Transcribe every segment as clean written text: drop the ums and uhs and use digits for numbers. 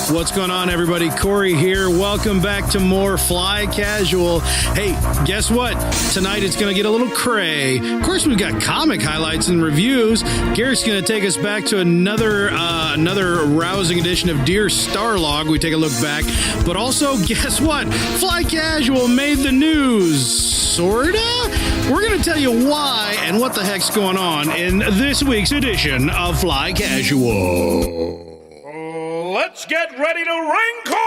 What's going on, everybody? Corey here. Welcome back to more Fly Casual. Hey, guess what? Tonight it's going to get a little cray. Of course, we've got comic highlights and reviews. Garrick's going to take us back to another rousing edition of Dear Starlog. We take a look back. But also, guess what? Fly Casual made the news. Sorta? We're going to tell you why and what the heck's going on in this week's edition of Fly Casual. Let's get ready to wrinkle!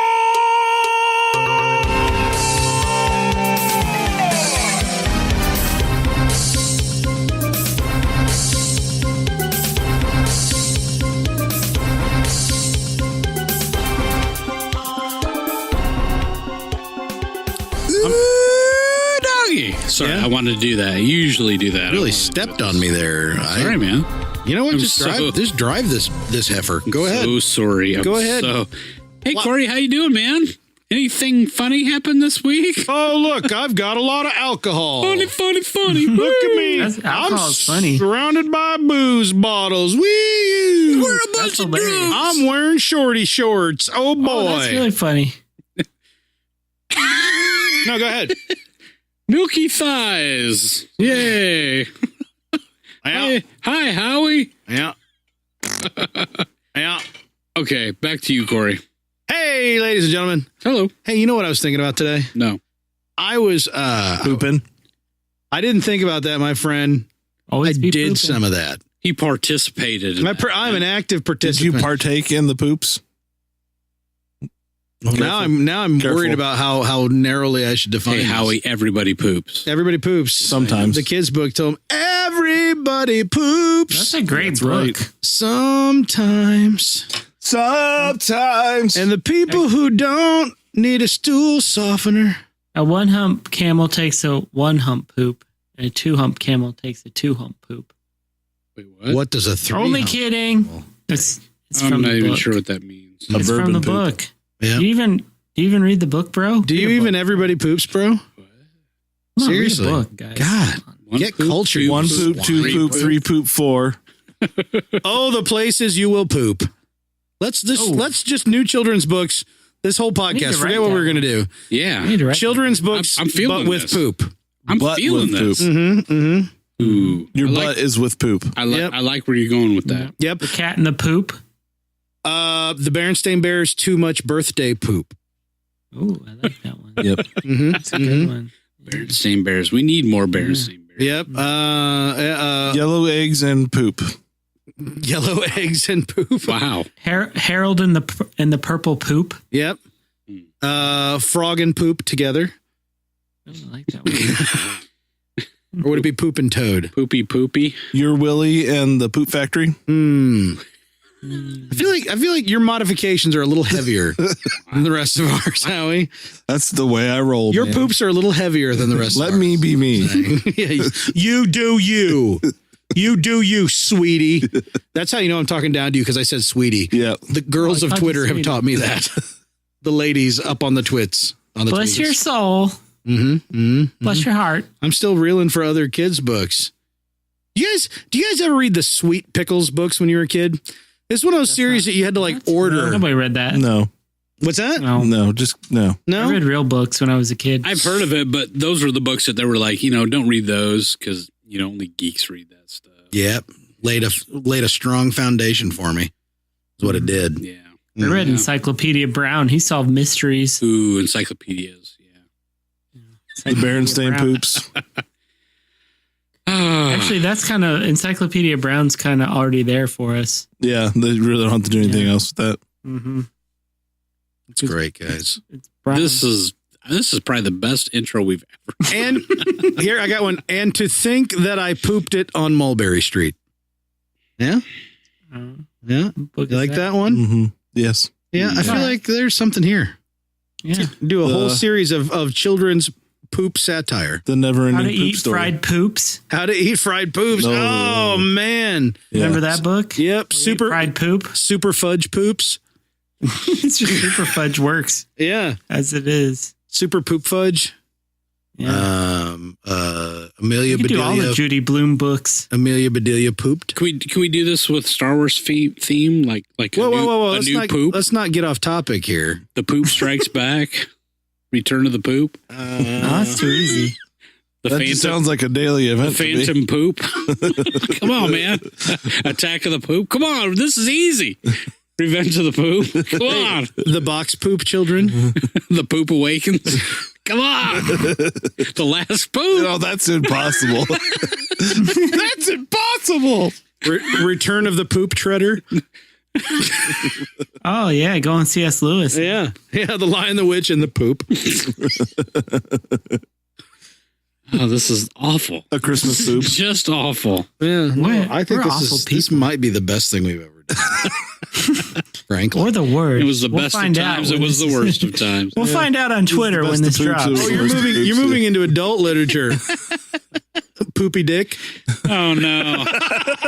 Doggy. Sorry, I wanted to do that. I usually do that. Really stepped on me there. Sorry, man. You know what? Just drive this heifer. Go ahead. So sorry. Go ahead. Hey, Corey, how you doing, man? Anything funny happened this week? Oh, look, I've got a lot of alcohol. Funny. Look at me. Alcohol's funny. Surrounded by booze bottles. Woo! We're a bunch of drunks. I'm wearing shorty shorts. Oh, boy. Oh, that's really funny. No, go ahead. Milky thighs. Yay. Yeah. Hi, Howie. Yeah. Yeah. Okay, back to you, Corey. Hey, ladies and gentlemen. Hello. Hey, you know what I was thinking about today? No. I was pooping. I didn't think about that, my friend. Always I be did pooping. some of that. He participated in that. I'm an active Did participant. you partake in the poops? Now I'm Careful. worried about how narrowly I should define Hey, this. Howie, everybody poops. Everybody poops. Sometimes. The kids' book told them everybody poops. That's a great That's book. right. Sometimes. And the people who don't need a stool softener. A one hump camel takes a one hump poop, and a two hump camel takes a two hump poop. Wait, what? What does a three? Only hump- kidding. It's I'm from not the even book. sure what that means. A It's from bourbon the poop. book. Yeah. Do you even read the book, bro? Do you Read a even book. everybody poops, bro? Come on, Seriously. read a book, guys. God. One Get poop, cultured. two One poop, poop, two poop, three poop, four. Oh, the places you will poop. Let's just new children's books. This whole need to podcast. write Forget what that. we're gonna do. Yeah. I need to write Children's books, I'm feeling but with this. poop. I'm Butt feeling with this. poop. Mm-hmm. Mm-hmm. Ooh. Your I butt like, is with poop. I like Yep. I like where you're going with that. Yep. the cat and the poop. The Berenstain Bears too much birthday poop. Ooh, I like that one. Yep. Mm-hmm. That's a good one. Berenstain Bears. We need more Berenstain Bears. Yep. Yellow eggs and poop. Yellow eggs and poop. Wow. Harold and the purple poop. Yep. Frog and poop together. Oh, I like that one. Or would it be poop and toad? Poopy. Your Willie and the poop factory. I feel like your modifications are a little heavier than the rest of ours, Howie. That's the way I roll. Your man. poops are a little heavier than the rest of Let ours. me be me. Yeah, you do you. You do you, sweetie. That's how you know I'm talking down to you, because I said sweetie. Yeah. The girls Oh, I of thought Twitter you have sweetie. taught me that. The ladies up on the twits. On the Bless tweets. your soul. Bless your heart. I'm still reeling for other kids' books. Do you guys ever read the Sweet Pickles books when you were a kid? It's one of those series that you had to like order. Nobody read that. No. What's that? No. Just no. No? I read real books when I was a kid. I've heard of it, but those were the books that they were like, don't read those because, only geeks read that stuff. Yep. Laid a strong foundation for me. Is what it did. Yeah. I read Yeah. Encyclopedia Brown. He solved mysteries. Ooh, encyclopedias. Yeah. The Berenstain Brown. poops. Actually, that's kind of Encyclopedia Brown's kind of already there for us. Yeah. They really don't have to do anything Yeah. else with that. Mm-hmm. It's great, guys. It's Brown. This is probably the best intro we've ever. And here I got one. And to think that I pooped it on Mulberry Street. Yeah? Yeah? Book You is like that one? Mm-hmm. Yes. Yeah, I feel Yeah. like there's something here. Yeah. Do a whole series of children's poop satire. The never How ending to poop eat story. fried poops. How to eat fried poops. No. Oh, man. Yeah. Remember that book? Yep. How to eat Super fried poop. super fudge poops. It's just super fudge works Yeah. as it is. Super poop fudge. Amelia You can do all the Bedelia. Judy Blume books. Amelia Bedelia pooped. Can we do this with Star Wars theme? Like Whoa. a new poop? Let's not get off topic here. The Poop Strikes Back. Return of the Poop. Oh, that's too easy. The That just sounds like a daily event. to me. Phantom Poop. Come on, man. Attack of the Poop. Come on. This is easy. Revenge of the Poop. Come on. The box poop children. The Poop Awakens. Come on. The last poop. No, that's impossible. That's impossible. Return of the poop treader. Oh, yeah. Go on C.S. Lewis. Yeah. The Lion, the Witch, and the poop. Oh, this is awful. A Christmas poop. Just awful. Yeah. We're- I think we're this awful this might be the best thing we've ever done. Frankly. Or the word. It was the best of times. It was the worst of times. We'll find out on Twitter best when this of poops. drops. Oh, you're moving into adult literature. Poopy dick. Oh, no.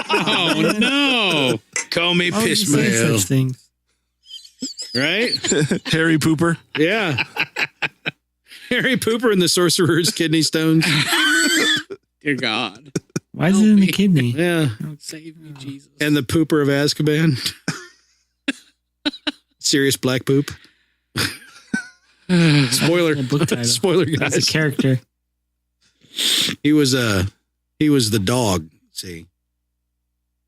Oh, no. Call me Oh, you piss say mail. such things. Right? Harry Pooper. Yeah. Harry Pooper and the Sorcerer's Kidney Stones. Dear God. Why is it in the kidney? Yeah. Save me, Jesus. And the Pooper of Azkaban. Serious black poop. Spoiler. A book title. Spoiler, That's a guys. character. He was the dog, see.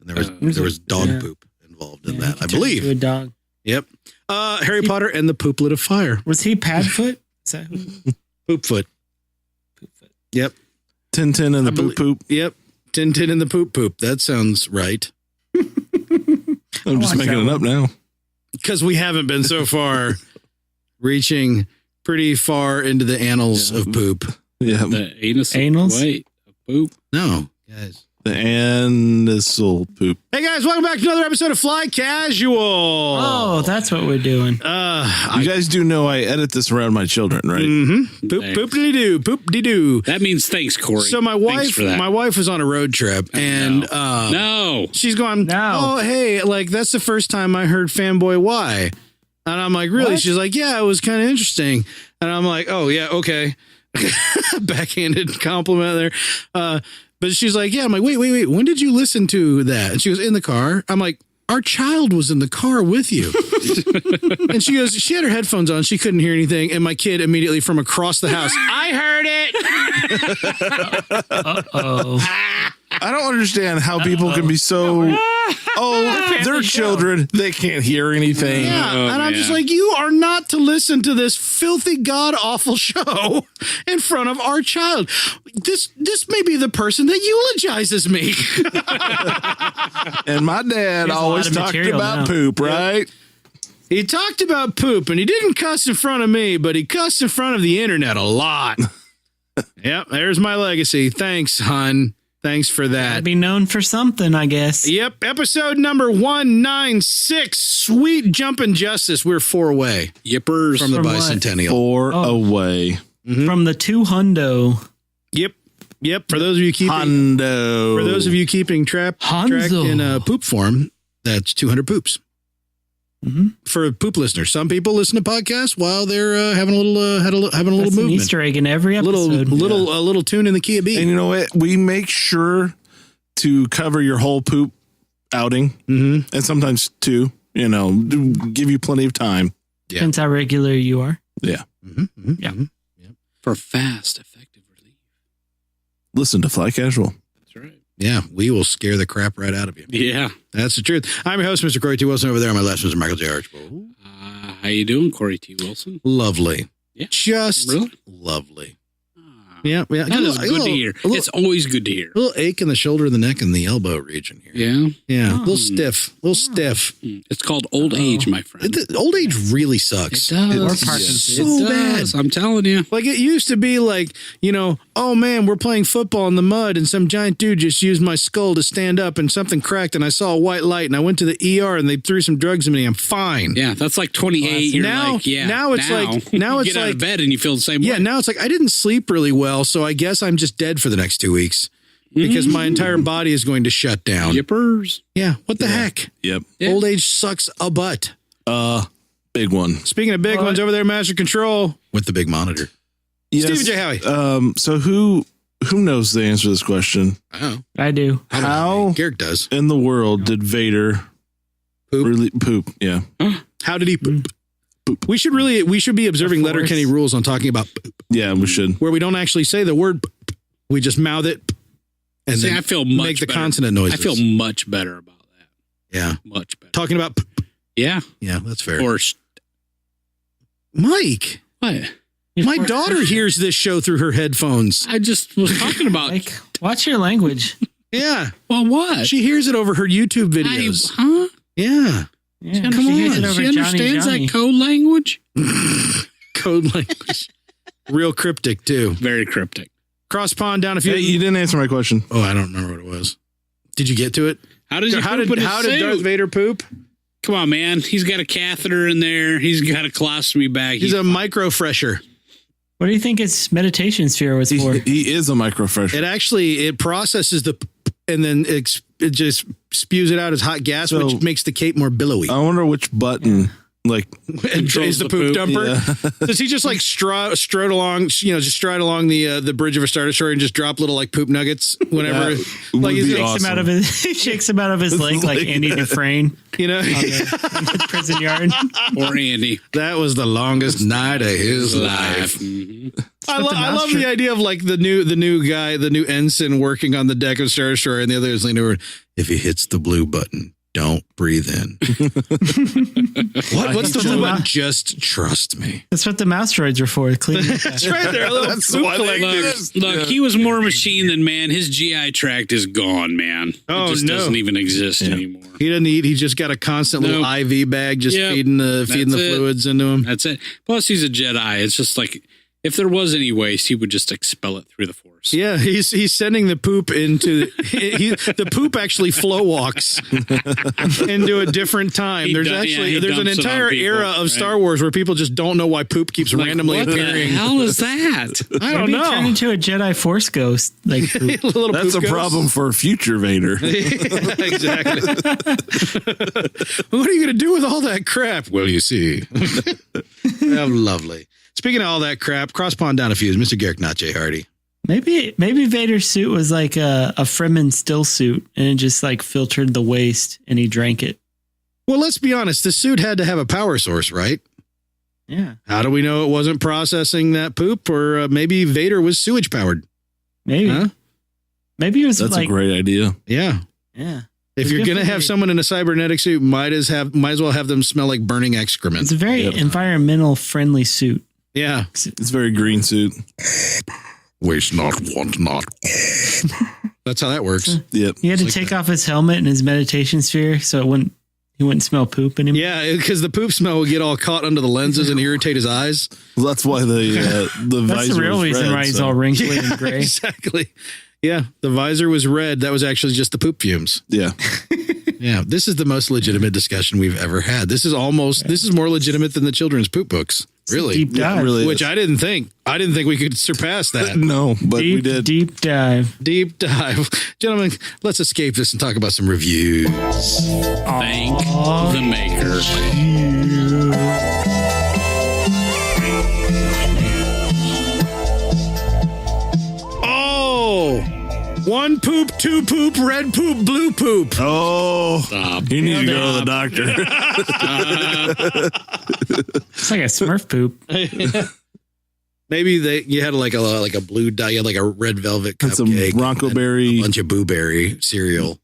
And there was dog yeah. poop involved in Yeah, that, he I turned believe. into a dog. Yep. Harry Potter and the Pooplet of Fire. Was he Padfoot? Is that who? Poopfoot. Poopfoot. Yep. Tintin and the I poop poop. Yep. Tintin and the Poop. That sounds right. I'm just like making that it up now. Because we haven't been so far reaching pretty far into the annals of poop. Yeah. The anus. Anals? Wait. Poop. No, guys. The anusal poop. Hey guys, welcome back to another episode of Fly Casual. Oh, that's what we're doing. You guys do know I edit this around my children, right? Mm-hmm. Poop, Thanks. poop-de-doo, poop-de-doo. That means thanks, Corey. So my Thanks wife, for that. was on a road trip, and No. she's going, No. oh, hey, like, that's the first time I heard Fanboy Y. And I'm like, really? What? She's like, yeah, it was kind of interesting. And I'm like, oh, yeah, okay. Backhanded compliment there. But she's like, yeah. I'm like, wait. When did you listen to that? And she goes, in the car. I'm like, our child was in the car with you. And she goes, she had her headphones on. She couldn't hear anything. And my kid immediately from across the house, I heard it. Uh-oh. I don't understand how people can be so, they're children. They can't hear anything. Yeah. Oh, and I'm man. just like, you are not to listen to this filthy, god awful show in front of our child. This may be the person that eulogizes me. And my dad There's a always lot of talked material about now. poop, right? He talked about poop, and he didn't cuss in front of me, but he cussed in front of the internet a lot. Yep, there's my legacy. Thanks, hon. Thanks for that. I'd be known for something, I guess. Yep, episode number 196. Sweet jumping justice. We're 4 away Yippers. from the From what? bicentennial. 4 away. From the 200. Yep. For those of you keeping Hondo. For those of you keeping track Hanzo. in poop form, that's 200 poops. Mm-hmm. For poop listeners, some people listen to podcasts while they're having a little having a little That's an movement, Easter egg in every episode. little tune in the key of B. And you know what? We make sure to cover your whole poop outing. Mm-hmm. And sometimes 2, give you plenty of time. Yeah. Depends how regular you are. Yeah. Mm-hmm. Yeah. For fast, effective relief. Listen to Fly Casual. That's right. Yeah, we will scare the crap right out of you. Yeah. That's the truth. I'm your host, Mr. Corey T. Wilson. Over there on my left, Mr. Michael J. Archibald. How you doing, Corey T. Wilson? Lovely. Yeah. Just Really? lovely. Ah, Yeah. That is good to hear. It's always good to hear. A little ache in the shoulder, the neck, and the elbow region here. Yeah. Yeah. A Oh. little stiff. It's called old age, my friend. The old age really sucks. It does. Or It's Parkinson's. so It does. bad. I'm telling you. Like it used to be like, oh man, we're playing football in the mud and some giant dude just used my skull to stand up and something cracked and I saw a white light and I went to the ER and they threw some drugs in me. I'm fine. Yeah, that's like 28. You're Now- like, yeah. now it's like- now you it's get out like- of bed and you feel the same Yeah, way. now it's like I didn't sleep really well, so I guess I'm just dead for the next 2 weeks because my entire body is going to shut down. Yippers. Yeah, what the heck? Yep. Yeah. Old age sucks a butt. Big one. Speaking of big What? ones over there, Master Control with the big monitor. Yes. Stephen J. Howie. So who knows the answer to this question? Oh, I do. How Garrick does. in the world did Vader Poop? really poop? Yeah. How did he poop? We should be observing Of course. Letterkenny rules on talking about poop, Yeah, we should. where we don't actually say the word poop. We just mouth it and See, then I feel much make the better. consonant noises. I feel much better about that. yeah. Much better. Talking about poop. Yeah. Yeah, that's fair. Or Mike, what? my daughter hears this show through her headphones. I just was talking about. Like, watch your language. Yeah. Well, what? She hears it over her YouTube videos. Huh? Yeah. Yeah, Come she hears on. it over She understands Johnny. that code language? Code language. Real cryptic, too. Very cryptic. Cross pond down a few. Hey, you didn't answer my question. Oh, I don't remember what it was. Did you get to it? How does he How poop did in his suit? Darth Vader poop? Come on, man. He's got a catheter in there. He's got a colostomy bag. He's a micro fresher. What do you think his meditation sphere was for? He is a microfresh. It processes the and then it just spews it out as hot gas, So- which makes the cape more billowy. I wonder which button, like, Is the poop dumper? Yeah. Does he just like strode along, just stride along the bridge of a Star Destroyer and just drop little like poop nuggets whenever? That Like would is be it, Shakes him out of his, he shakes him out of his leg like Andy Dufresne you know, in the prison yard. Or Andy. that was the longest night of his life. Mhm. I love the idea of like the new guy, the new ensign working on the deck of Star Destroyer, and the other is leaning over. If he hits the blue button, don't breathe in. What's the blue button? Just trust me. That's what the mouse droids are for. Cleaning up That's right there. A little That's poop why they collector. Look, he was more machine than man. His GI tract is gone, man. Oh, it just no. doesn't even exist anymore. He doesn't eat. He just got a constant little Nope. IV bag, just Yep. feeding the That's it. fluids into him. That's it. Plus, he's a Jedi. It's just like if there was any waste, he would just expel it through the Force. Yeah, he's sending the poop into the poop actually flow walks into a different time. He There's dump- actually yeah, he there's an dumps it on entire people, era of right. Star Wars where people just don't know why poop keeps Like, randomly what appearing. the hell is that? I don't Maybe turn know. into a Jedi Force ghost. Like poop. Little That's poop a ghost. problem for future Vader. Exactly. What are you going to do with all that crap? Well, you see. Oh, lovely. Speaking of all that crap, cross pond down a fuse, Mr. Garrick, not Jay Hardy. Maybe Vader's suit was like a Fremen still suit, and it just like filtered the waste, and he drank it. Well, let's be honest. The suit had to have a power source, right? Yeah, How do we know it wasn't processing that poop? Or maybe Vader was sewage powered? maybe. Huh? Maybe it was That's like a great idea. Yeah. yeah. If It's you're good going to for have the- someone in a cybernetic suit, might as well have them smell like burning excrement. It's a very Yep. environmental friendly suit. Yeah. It's very green suit. Waste not, want not. That's how that works. Yep. He had to like take off his helmet and his meditation sphere so he wouldn't smell poop anymore. Yeah, because the poop smell would get all caught under the lenses and irritate his eyes. Well, that's why the That's visor the real was reason red, why he's so- all wrinkly and gray. Exactly. Yeah, the visor was red. That was actually just the poop fumes. Yeah. Yeah, this is the most legitimate discussion we've ever had. This is more legitimate than the children's poop books. Really? Deep dive. Yeah, really Which is. I didn't think. I didn't think we could surpass that. No, but we did. Deep dive. Deep dive. Gentlemen, let's escape this and talk about some reviews. Thank the maker. Oh, one poop, two poop, red poop, blue poop. Oh, Stop. you need to go to the doctor. It's like a Smurf poop. Maybe you had like a blue dye, you had like a red velvet And some cupcake, Bronco and berry. a bunch of blueberry cereal.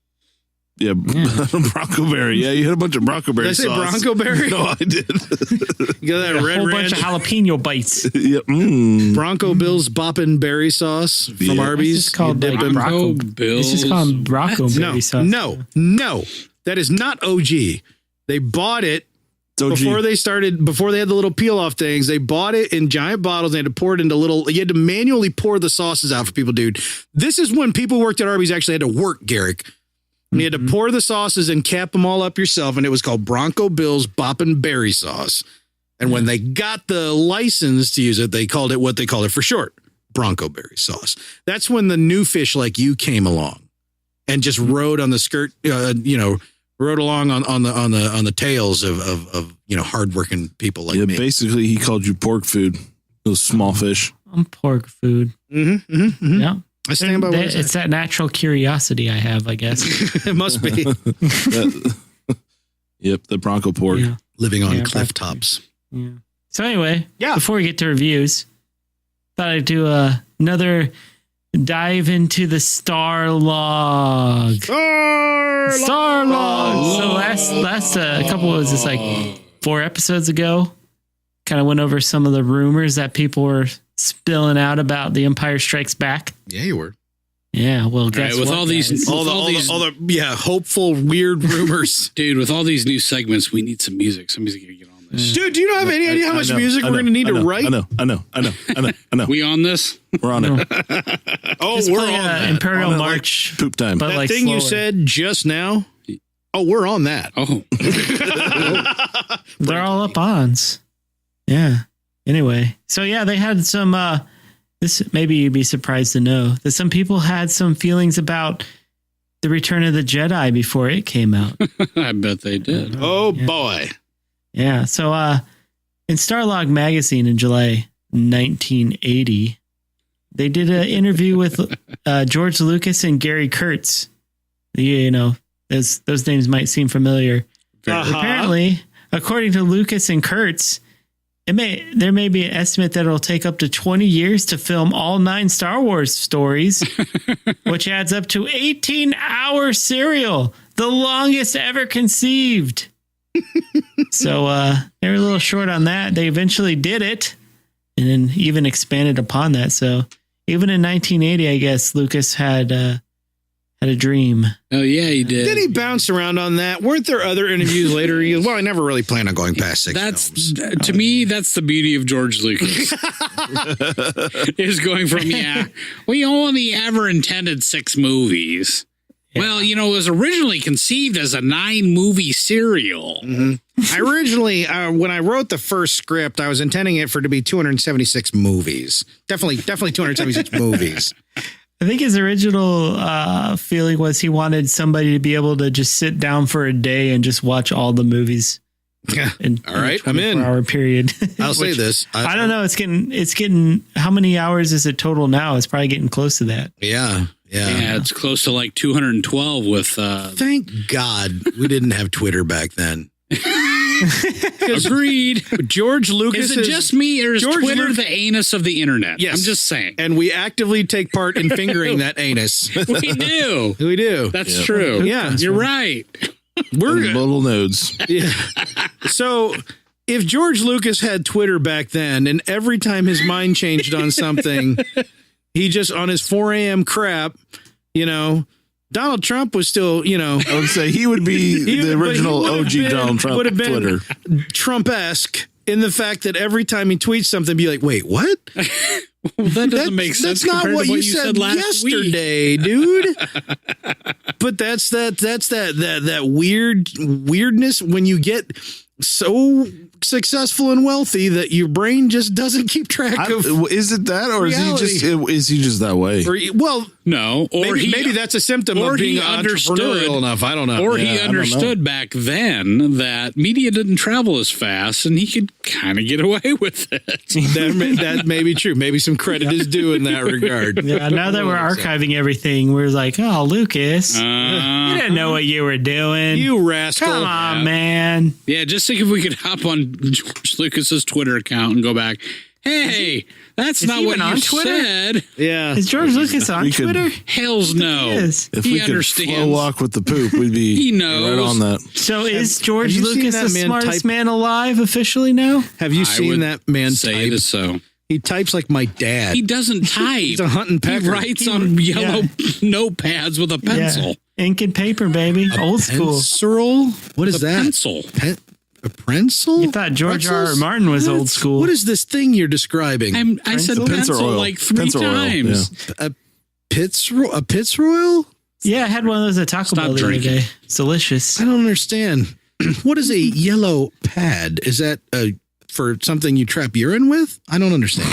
Yeah, Bronco berry. Yeah, you had a bunch of Bronco berry Did I say sauce. Bronco berry? No, I did. You got that A red whole bunch ranch of jalapeno bites. Yep. Mm. Bronco Bill's boppin' berry sauce from Yeah. Arby's. It's just called You dip like in- Bronco Bronco. Bills. It's just called Bronco no, berry sauce. no, that is not OG. They bought it It's OG. before they had the little peel off things. They bought it in giant bottles. They had to pour it into you had to manually pour the sauces out for people, dude. This is when people worked at Arby's actually had to work, Garrick. And you had to pour the sauces and cap them all up yourself. And it was called Bronco Bill's Boppin' Berry Sauce. And when they got the license to use it, they called it what they called it for short, Bronco Berry Sauce. That's when the new fish like you came along and just rode on the skirt, rode along on the tails of hardworking people like Yeah, me. basically, he called you pork food. Those small fish. pork food. Yeah. I stand by what I said. It's that natural curiosity I have, I guess. It must be. Yep, the Bronco pork. Yeah. Living on Yeah, cliff tops. Yeah. So anyway, Yeah. before we get to reviews, thought I'd do another dive into the Starlog. Starlog. So last a couple was just like 4 episodes ago, kind of went over some of the rumors that people were spilling out about The Empire Strikes Back. Yeah, you were. Yeah, well, guess with what, all these, guys? all the hopeful, weird rumors. dude, with all these new segments, we need some music. Somebody's gonna get on this. Dude, do you have any idea how much music we're going to need to write? I know. We on this? We're on it. Oh, Just we're play, on that. Imperial On it March. like poop time. But That like thing you slower. said just now. Oh, we're on that. Oh, They're all up ons. Yeah. Anyway, so yeah, they had some. This maybe you'd be surprised to know that some people had some feelings about the Return of the Jedi before it came out. I bet they did. Oh, boy. Yeah. So in Starlog magazine in July 1980, they did an interview with George Lucas and Gary Kurtz. You know, those names might seem familiar. Apparently, according to Lucas and Kurtz, there may be an estimate that it'll take up to 20 years to film all 9 Star Wars stories, which adds up to 18-hour serial, the longest ever conceived. So they were a little short on that. They eventually did it and then even expanded upon that. So even in 1980, I guess Lucas had a dream. Oh yeah, he did. Then he bounced around on that. Weren't there other interviews later? He goes, well, I never really planned on going past 6 films. To me, that's the beauty of George Lucas. Is going from we only ever intended 6 movies. Yeah. Well, it was originally conceived as a 9-movie serial. I originally, when I wrote the first script, I was intending it for it to be 276 movies. Definitely 276 movies. I think his original feeling was he wanted somebody to be able to just sit down for a day and just watch all the movies. All right, I'm in. 24-hour period. I'll say this. I don't know. It's getting. How many hours is it total now? It's probably getting close to that. Yeah. Yeah, it's close to like 212 with... Thank God we didn't have Twitter back then. Agreed. George Lucas is it just me or is George Twitter the anus of the internet? Yes. I'm just saying. And we actively take part in fingering that anus. We do. We do. That's true. Yeah. You're right. We're little nodes. Yeah. So if George Lucas had Twitter back then and every time his mind changed on something, he just on his 4 a.m. crap, Donald Trump was still, I would say he would be the original OG Donald Trump would have been Twitter. Trump-esque in the fact that every time he tweets something, be like, wait, what? Well, that doesn't make sense. That's not what you said last yesterday, dude. But that's that weirdness when you get so successful and wealthy that your brain just doesn't keep track of. Is it that, or reality. is he just that way? No, or maybe that's a symptom of being entrepreneurial enough. I don't know. Or he understood back then that media didn't travel as fast, and he could kind of get away with it. That may be true. Maybe some credit is due in that regard. Yeah. Now that we're archiving everything, we're like, oh, Lucas, you didn't know what you were doing. You rascal! Come on, man. Yeah, just think if we could hop on George Lucas's Twitter account and go back. Hey, that's not what you said. Yeah. Is George Lucas on Twitter? Hells no. If he we could understands. flow walk with the poop, we'd be He knows. right on that. So is George have you seen Lucas that the man smartest type- man alive officially now? Have you I seen would that man say type? it is so. He types like my dad. He doesn't type. He's a hunting pecker. He writes on yellow notepads with a pencil. Yeah. Ink and paper, baby. Old school. Pencil? What is that? Pencil. A pencil? You thought George R. R. Pretzels? Martin was old school. What is this thing you're describing? I said pencil oil. like 3 Pencil oil, times. yeah. A Pitts Royal? Yeah, I had one of those at Taco Bell the other day. It's delicious. I don't understand. What is a yellow pad? Is that for something you trap urine with? I don't understand.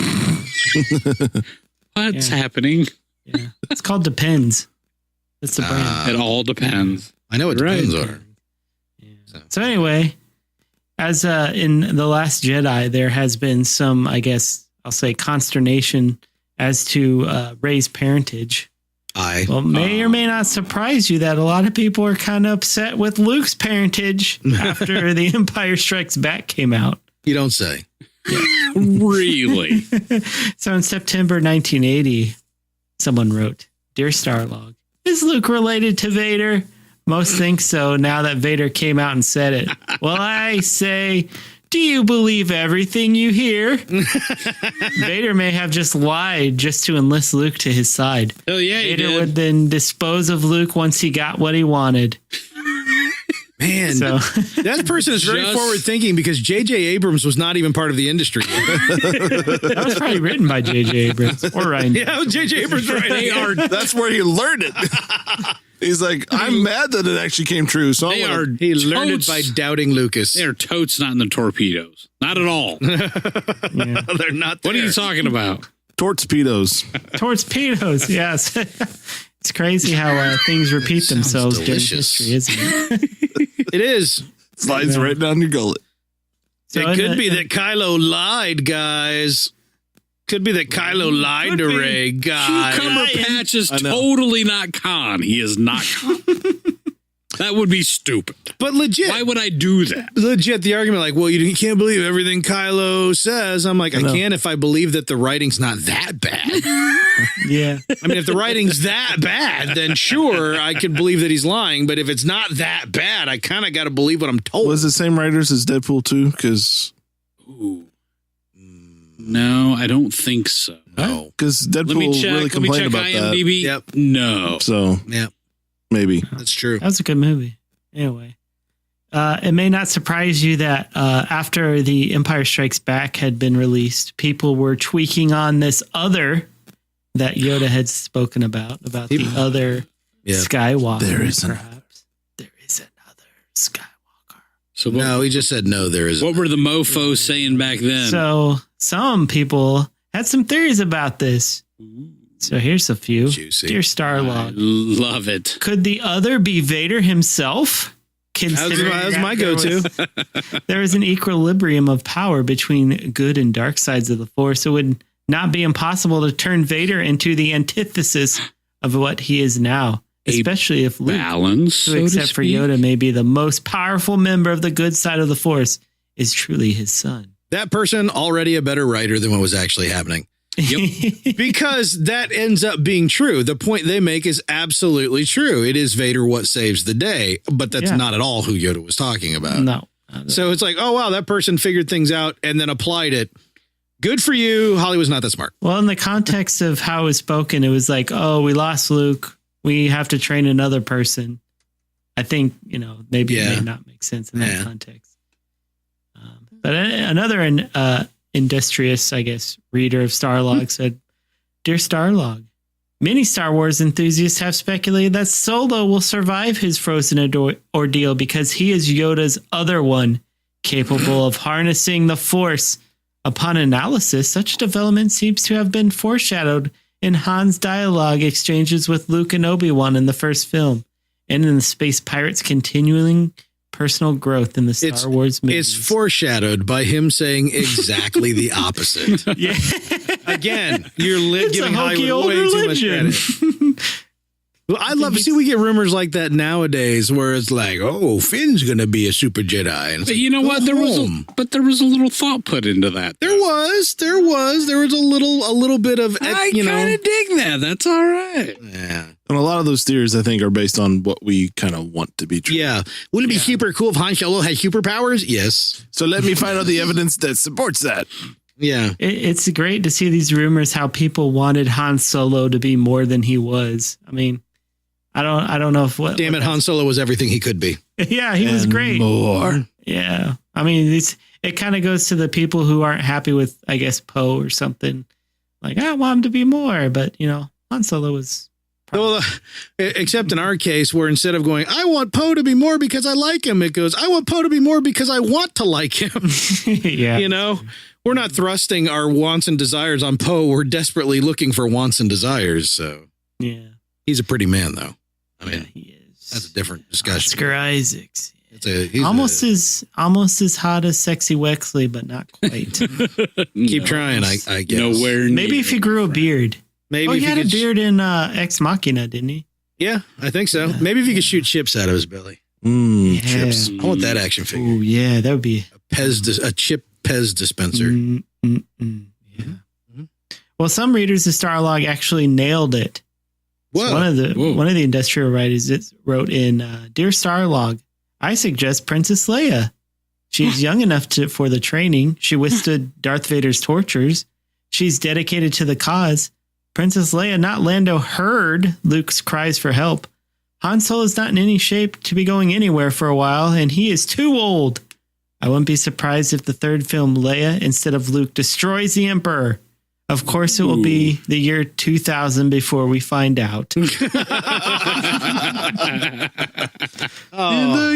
What's happening? Yeah. It's called Depends. That's the brand. It all depends. I know what Depends are. So anyway, as in The Last Jedi, there has been some, I guess, I'll say, consternation as to Rey's parentage. Well, may or may not surprise you that a lot of people are kind of upset with Luke's parentage after The Empire Strikes Back came out. You don't say. Really? So in September 1980, someone wrote, Dear Starlog, is Luke related to Vader? Most think so now that Vader came out and said it. Well, I say, do you believe everything you hear? Vader may have just lied just to enlist Luke to his side. Oh, yeah, he Vader did. would then dispose of Luke once he got what he wanted. Man, So that person is very Just- forward thinking because J.J. Abrams was not even part of the industry yet. that was probably written by J.J. Abrams or Ryan. Yeah, J.J. Abrams right. They are That's where he learned it. He's like, I'm mad that it actually came true. So they I'm are He learned it totes- by doubting Lucas. They are totes not in the torpedoes. Not at all. Yeah. They're not there. What are you talking about? torpedoes. Torpedoes, yes. It's crazy how things repeat Sounds themselves delicious. during history, isn't it? It is. Slides right down your gullet. So It could be that Kylo lied, guys. Could be that Kylo lied Could to be. Rey, guys. Cucumber Patch is I know. totally not Khan. He is not Khan. That would be stupid. But legit, Why would I do that? the argument like, well, you can't believe everything Kylo says. I'm like, I know. can if I believe that the writing's not that bad. Yeah. I mean, if the writing's that bad, then sure, I can believe that he's lying. But if it's not that bad, I kind of got to believe what I'm told. Was it same writers as Deadpool 2? Because Ooh. No, I don't think so. No. Deadpool Let me check. really Let me check complained about that. IMDb. Yep. No. So Yeah, maybe. that's true. That was a good movie. Anyway, it may not surprise you that after The Empire Strikes Back had been released, people were tweaking on this other that Yoda had spoken about the other Yeah. Skywalker. There isn't. Perhaps. There is another Skywalker. So what, No, he just said no. There is. what were the mofos saying back then? So some people had some theories about this. So here's a few. Juicy. Dear I Starlog, love it. could the other be Vader himself? Considering That was that my there go-to. there is an equilibrium of power between good and dark sides of the Force. It would not be impossible to turn Vader into the antithesis of what he is now, especially if Luke, Balance, who so except to for speak. Yoda may be the most powerful member of the good side of the Force, is truly his son. That person already a better writer than what was actually happening. Because that ends up being true. The point they make is absolutely true. It is Vader what saves the day, but that's Yeah. not at all who Yoda was talking about. No. So it's like, oh, wow, that person figured things out and then applied it. Good for you. Hollywood's not that smart. Well, in the context of how it was spoken, it was like, oh, we lost Luke. We have to train another person. I think, maybe it may not make sense in that Yeah. context. But another industrious, I guess, reader of Starlog said, Dear Starlog, many Star Wars enthusiasts have speculated that Solo will survive his frozen ordeal because he is Yoda's other one, capable of harnessing the Force. Upon analysis, such development seems to have been foreshadowed in Han's dialogue exchanges with Luke and Obi-Wan in the first film, and in the Space Pirates' continuing personal growth in the Star Wars movies. It's foreshadowed by him saying exactly the opposite. Yeah. Again, you're It's giving a hokey Hollywood old way too much religion. credit. Well, I love to see we get rumors like that nowadays where it's like, oh, Finn's going to be a super Jedi. And it's But like, you know go what? There home. was a little thought put into that. There was a little bit of, I kind of dig that. That's all right. yeah. And a lot of those theories, I think, are based on what we kind of want to be true. Yeah. Wouldn't it be super cool if Han Solo had superpowers? Yes. So let me find out the evidence that supports that. Yeah. It's great to see these rumors how people wanted Han Solo to be more than he was. I mean, I don't know if what. Damn it, Han Solo was everything he could be. Yeah, he was And great. More. Yeah. I mean, it kind of goes to the people who aren't happy with, I guess, Poe or something. Like, I want him to be more, but Han Solo was. Well, except in our case, where instead of going, I want Poe to be more because I like him, it goes, I want Poe to be more because I want to like him. Yeah. We're not thrusting our wants and desires on Poe. We're desperately looking for wants and desires. So Yeah. he's a pretty man, though. I mean, he is. that's a different discussion. Oscar Isaacs. He's almost as hot as Sexy Wexley, but not quite. Keep trying, I guess. Nowhere Maybe near. if he grew a beard. Maybe He had a beard in Ex Machina, didn't he? Yeah, I think so. Maybe if you could shoot chips out of his belly. Chips. I want that action figure. Oh yeah, that would be A chip Pez dispenser. Yeah. Well, some readers of Starlog actually nailed it. Whoa. One of the industrial writers wrote in Dear Starlog, I suggest Princess Leia. She's young enough for the training. She withstood Darth Vader's tortures. She's dedicated to the cause. Princess Leia, not Lando, heard Luke's cries for help. Han Solo is not in any shape to be going anywhere for a while, and he is too old. I wouldn't be surprised if the third film, Leia, instead of Luke, destroys the Emperor. Of course, it will be the year 2000 before we find out. In the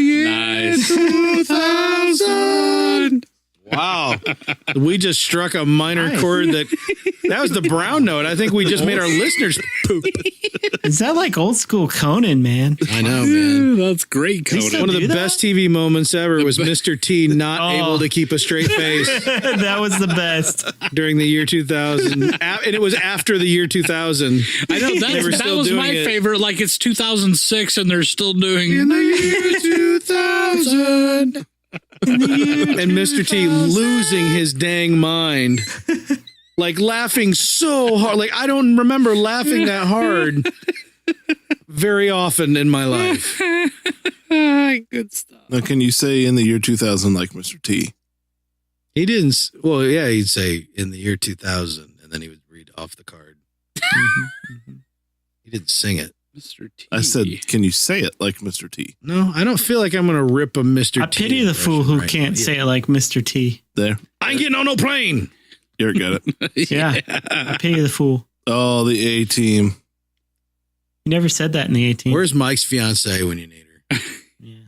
year 2000. Wow. We just struck a minor chord that was the brown note. I think we just made our listeners poop. Is that like old school Conan, man? I know, man. That's great, Conan. One of the best TV moments ever was Mr. T not able to keep a straight face That was the best. during the year 2000. And it was after the year 2000. I know They were that still was doing my it. favorite. Like it's 2006 and they're still doing In the year 2000. And Mr. T losing his dang mind. Like laughing so hard. Like I don't remember laughing that hard very often in my life. good stuff. Now, can you say in the year 2000 like Mr. T? He didn't. Well, yeah, he'd say in the year 2000, and then he would read off the card. He didn't sing it. Mr. T. I said, can you say it like Mr. T? No, I don't feel like I'm going to rip a Mr. I T. pity the fool who right can't now. say it like Mr. T. There. I ain't getting on no plane. You got it. Yeah. I pity the fool. Oh, the A-Team. You never said that in the 18th. Where's Mike's fiance when you need her? Yeah.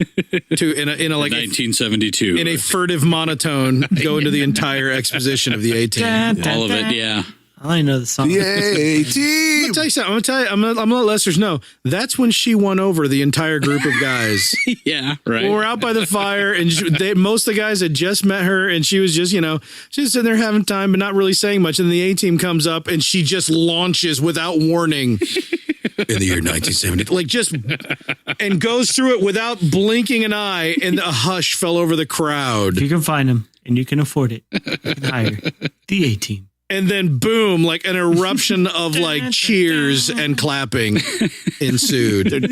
In a like 1972. in a furtive monotone, go into the entire exposition of the A-Team. all of it, yeah. I only know the song. The I'm A-Team. gonna tell you something. I'm gonna let listeners know that's when she won over the entire group of guys. Yeah, right. Well, we're out by the fire, and most of the guys had just met her, and she was just, she's sitting there having time, but not really saying much. And the A-Team comes up, and she just launches without warning. In the year 1970, and goes through it without blinking an eye, and a hush fell over the crowd. If you can find them and you can afford it, you can hire the A-Team. And then boom, like an eruption of like cheers and clapping ensued. Little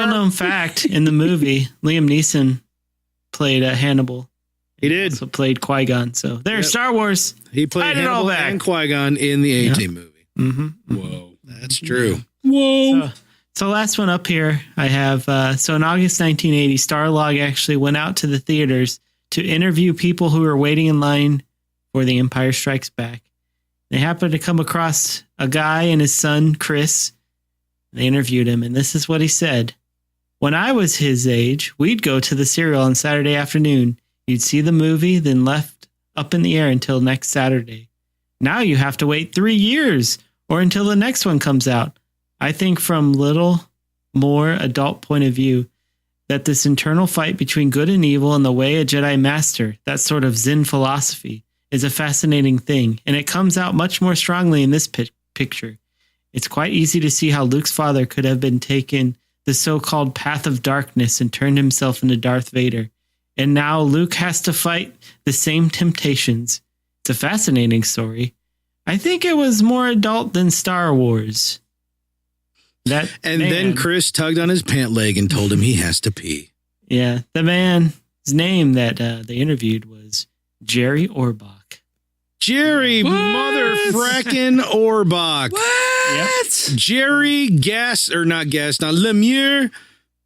known fact, in the movie, Liam Neeson played Hannibal. He did. Also played Qui-Gon. So there's Star Wars. He played Tied it all Hannibal back. and Qui-Gon in the A-Team movie. Mm-hmm. Whoa. That's true. Whoa. So last one up here, I have, so in August 1980, Starlog actually went out to the theaters to interview people who were waiting in line for The Empire Strikes Back. They happened to come across a guy and his son, Chris. They interviewed him, and this is what he said. When I was his age, we'd go to the cereal on Saturday afternoon. You'd see the movie, then left up in the air until next Saturday. Now you have to wait 3 years or until the next one comes out. I think from little more adult point of view that this internal fight between good and evil and the way a Jedi master, that sort of Zen philosophy, is a fascinating thing. And it comes out much more strongly in this picture. It's quite easy to see how Luke's father could have been taken the so-called path of darkness and turned himself into Darth Vader. And now Luke has to fight the same temptations. It's a fascinating story. I think it was more adult than Star Wars. Then Chris tugged on his pant leg and told him he has to pee. Yeah, the man's name that they interviewed was Jerry Orbach. Jerry mother frackin' Orbach. Yep. Jerry Lemire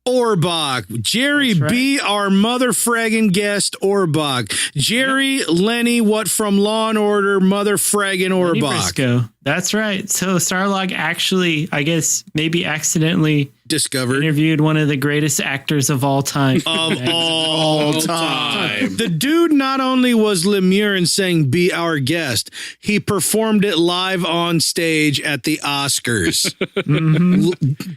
Orbach. Jerry That's right. B, our mother fraggin' guest Orbach. Jerry Lenny, what from Law and Order, mother fraggin' Lenny Orbach. Briscoe. That's right. So Starlog actually, I guess, maybe accidentally discovered. Interviewed one of the greatest actors of all time. Of all time. The dude not only was Lemire and sang Be Our Guest, he performed it live on stage at the Oscars.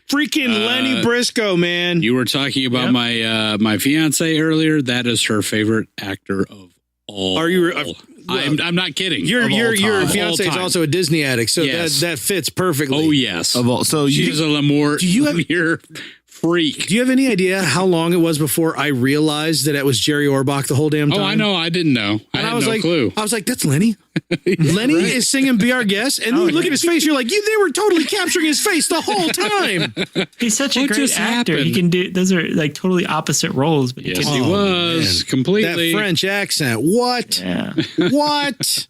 Freaking Lenny Briscoe, man. You were talking about my fiance earlier. That is her favorite actor of all. Are you? I'm not kidding. Your Of fiance all is time. also a Disney addict, so that fits perfectly. Oh yes. So She's a Lemire freak. Do you have any idea how long it was before I realized that it was Jerry Orbach the whole damn time? Oh, I know. I didn't know. I And had I was no like, clue. I was like, that's Lenny. Lenny is singing Be Our Guest. And you look at his face, you're like, they were totally capturing his face the whole time. He's such a What great just actor. happened? He can do, those are like totally opposite roles, but he Yes, can he do was completely. That French accent. What? Yeah. What?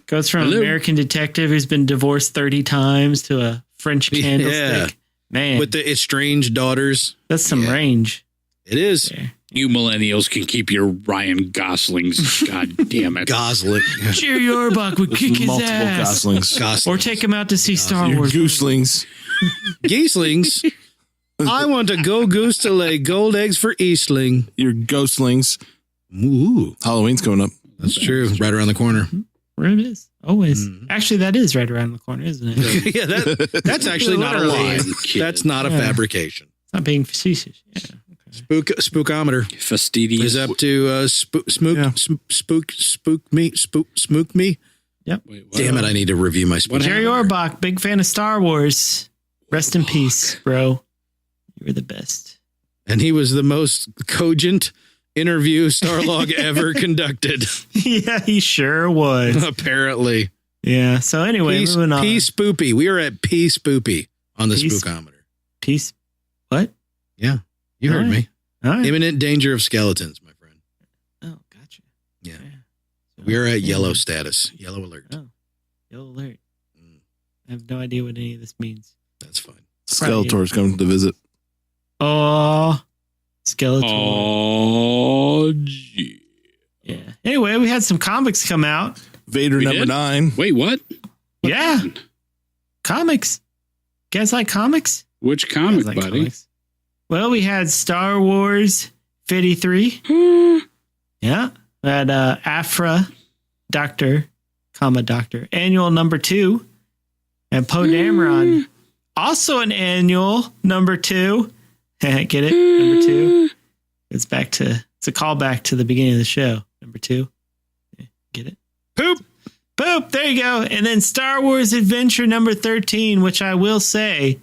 Goes from American detective who's been divorced 30 times to a French candlestick. Man, With the estranged daughters. that's some range. It is. Yeah. You millennials can keep your Ryan Goslings. God damn it. Gosling. Jerry Orbach would kick his multiple ass. goslings. Gosling. Or take him out to see Star Your Wars. gooselings. Geeslings. I want to go goose to lay gold eggs for Eastling. Your ghostlings. Ooh. Halloween's coming up. That's true. Right around the corner. Where it is. Always. Actually, that is right around the corner, isn't it? Yeah, that's actually not a lie. That's not a fabrication. It's not being facetious. Yeah. Spookometer Fastidious. is up to spook me. Yep. Wait, what? Damn it! I need to review my spook. Jerry Orbach, big fan of Star Wars. Rest in peace, bro. You were the best. And he was the most cogent interview Starlog ever conducted. Yeah, he sure was. Apparently. Yeah. So anyway, moving on. P Spoopy. We are at P Spoopy on the spookometer. Peace. What? Yeah, you heard me. All right. Imminent danger of skeletons, my friend. Oh, gotcha. Yeah. We are at yellow status. Yellow alert. Oh, yellow alert. I have no idea what any of this means. That's fine. Skeletor's coming to visit. Oh, Skeletor. Oh, gee. Yeah. Anyway, we had some comics come out. Vader We number did? 9. Wait, what? Yeah. Comics. You guys like comics? Which You comic, guys like buddy? comics? Well, we had Star Wars 53. Yeah. We had Afra Doctor, Annual number 2. And Poe Dameron, also an annual number 2. Get it? Number 2. It's a callback to the beginning of the show. Number 2. Get it? Poop. Boop. There you go. And then Star Wars Adventure number 13, which I will say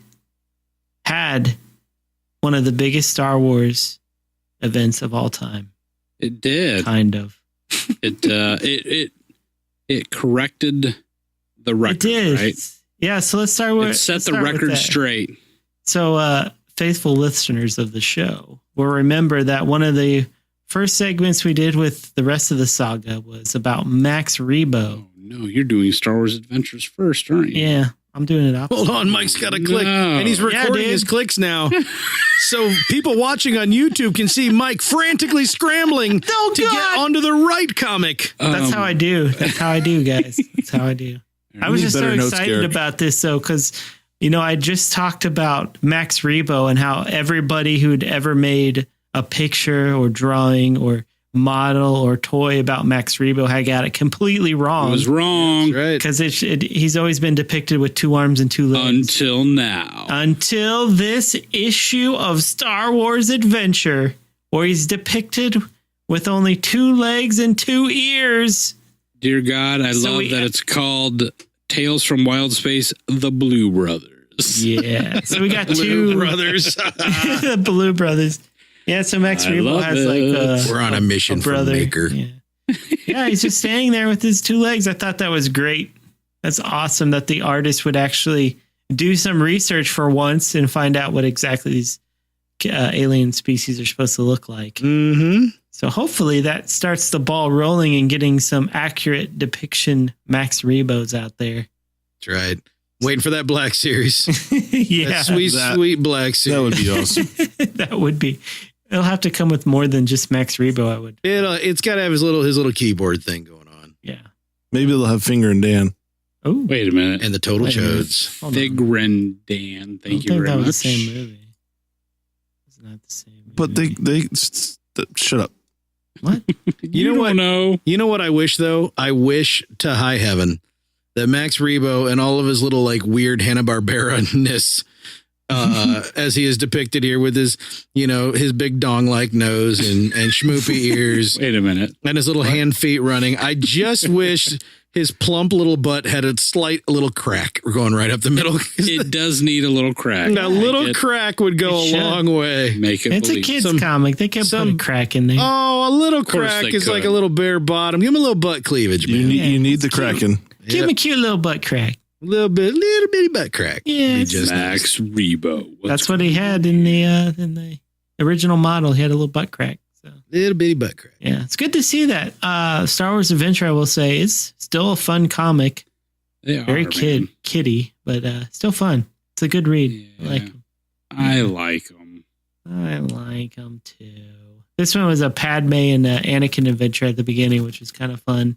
had one of the biggest Star Wars events of all time. It did. Kind of. It corrected the record. It did. Right? Yeah. So let's start with It set let's the start with record that. straight. So, faithful listeners of the show will remember that one of the first segments we did with the rest of the saga was about Max Rebo. Oh no, you're doing Star Wars Adventures first, aren't you? Yeah, I'm doing it opposite. Hold on, Mike's got to click, No. and he's recording dude. his clicks now. So people watching on YouTube can see Mike frantically scrambling to get onto the right comic. That's how I do. That's how I do, guys. That's how I do. I was need just so better notes, excited Garrick. about this, though, because, I just talked about Max Rebo and how everybody who'd ever made a picture or drawing or model or toy about Max Rebo had got it completely I wrong. was wrong Right. Because he's always been depicted with 2 arms and 2 legs. until now. Until this issue of Star Wars Adventure, where he's depicted with only 2 legs and 2 ears. Dear God, I So love we- that it's called Tales from Wild Space, The Blue Brothers. Yeah. So we got Blue 2 Brothers. the Blue Brothers. Yeah, so Max I Rebo love has it. like We're on a mission for brother. Maker. Yeah. Yeah, he's just standing there with his 2 legs. I thought that was great. That's awesome that the artist would actually do some research for once and find out what exactly these alien species are supposed to look like. Mm-hmm. So hopefully that starts the ball rolling and getting some accurate depiction Max Rebos out there. That's right. Waiting for that Black Series. Yeah, That sweet Black Series. That would be awesome. that would be. It'll have to come with more than just Max Rebo, I would. It's got to have his little keyboard thing going on. Yeah. Maybe they'll have Finger and Dan. Oh, Wait a minute. And the Total Wait a minute. Chodes. hold on. Fig Rendan. I Thank you don't think very that much. was the same movie. not the same. But they shut up. What? You know what? No. You know what I wish though? I wish to high heaven that Max Rebo and all of his little like weird Hanna-Barbera-ness as he is depicted here with his, his big dong-like nose and schmoopy ears. Wait a minute. And his little hand feet running. I just wish his plump little butt had a slight little crack going right up the middle. It does need a little crack. A little crack would go a long way. Make it It's a kid's comic. They can't put a crack in there. Oh, a little crack is like a little bare bottom. Give him a little butt cleavage, man. You need the cracking. Give him a cute little butt crack. Little bitty butt crack. Yeah, Be just Max Rebo. That's what he had in the original model. He had a little butt crack. So little bitty butt crack. yeah, it's good to see that. Star Wars Adventure, I will say, is still a fun comic. Very kiddie, but still fun. It's a good read. Yeah. I like him. I like him too. This one was a Padme and Anakin adventure at the beginning, which was kind of fun.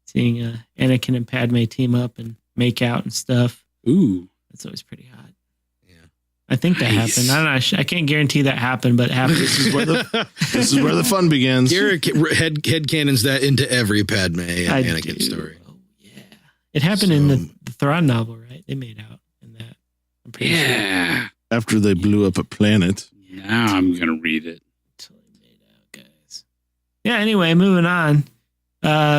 Seeing Anakin and Padme team up and make out and stuff. Ooh. That's always pretty hot. Yeah. I think that happened. I don't know. I can't guarantee that happened, but it happened. This is where the fun begins. Garrick headcanons that into every Padme and Anakin story. Oh, yeah. It happened in the Thrawn novel, right? They made out in that. I'm pretty sure. After they blew up a planet. Now I'm going to read it. Until they made out, guys. Yeah, anyway, moving on.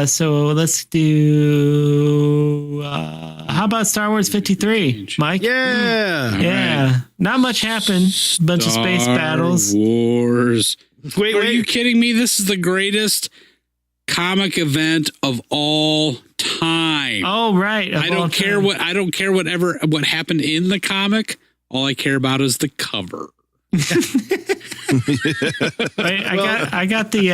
So let's do how about Star Wars 53, Mike? Yeah. Yeah. Right. Not much happened. Bunch of space battles. Wars. Wait, Are you kidding me? This is the greatest comic event of all time. Oh, right. I don't care what happened in the comic. All I care about is the cover. I got the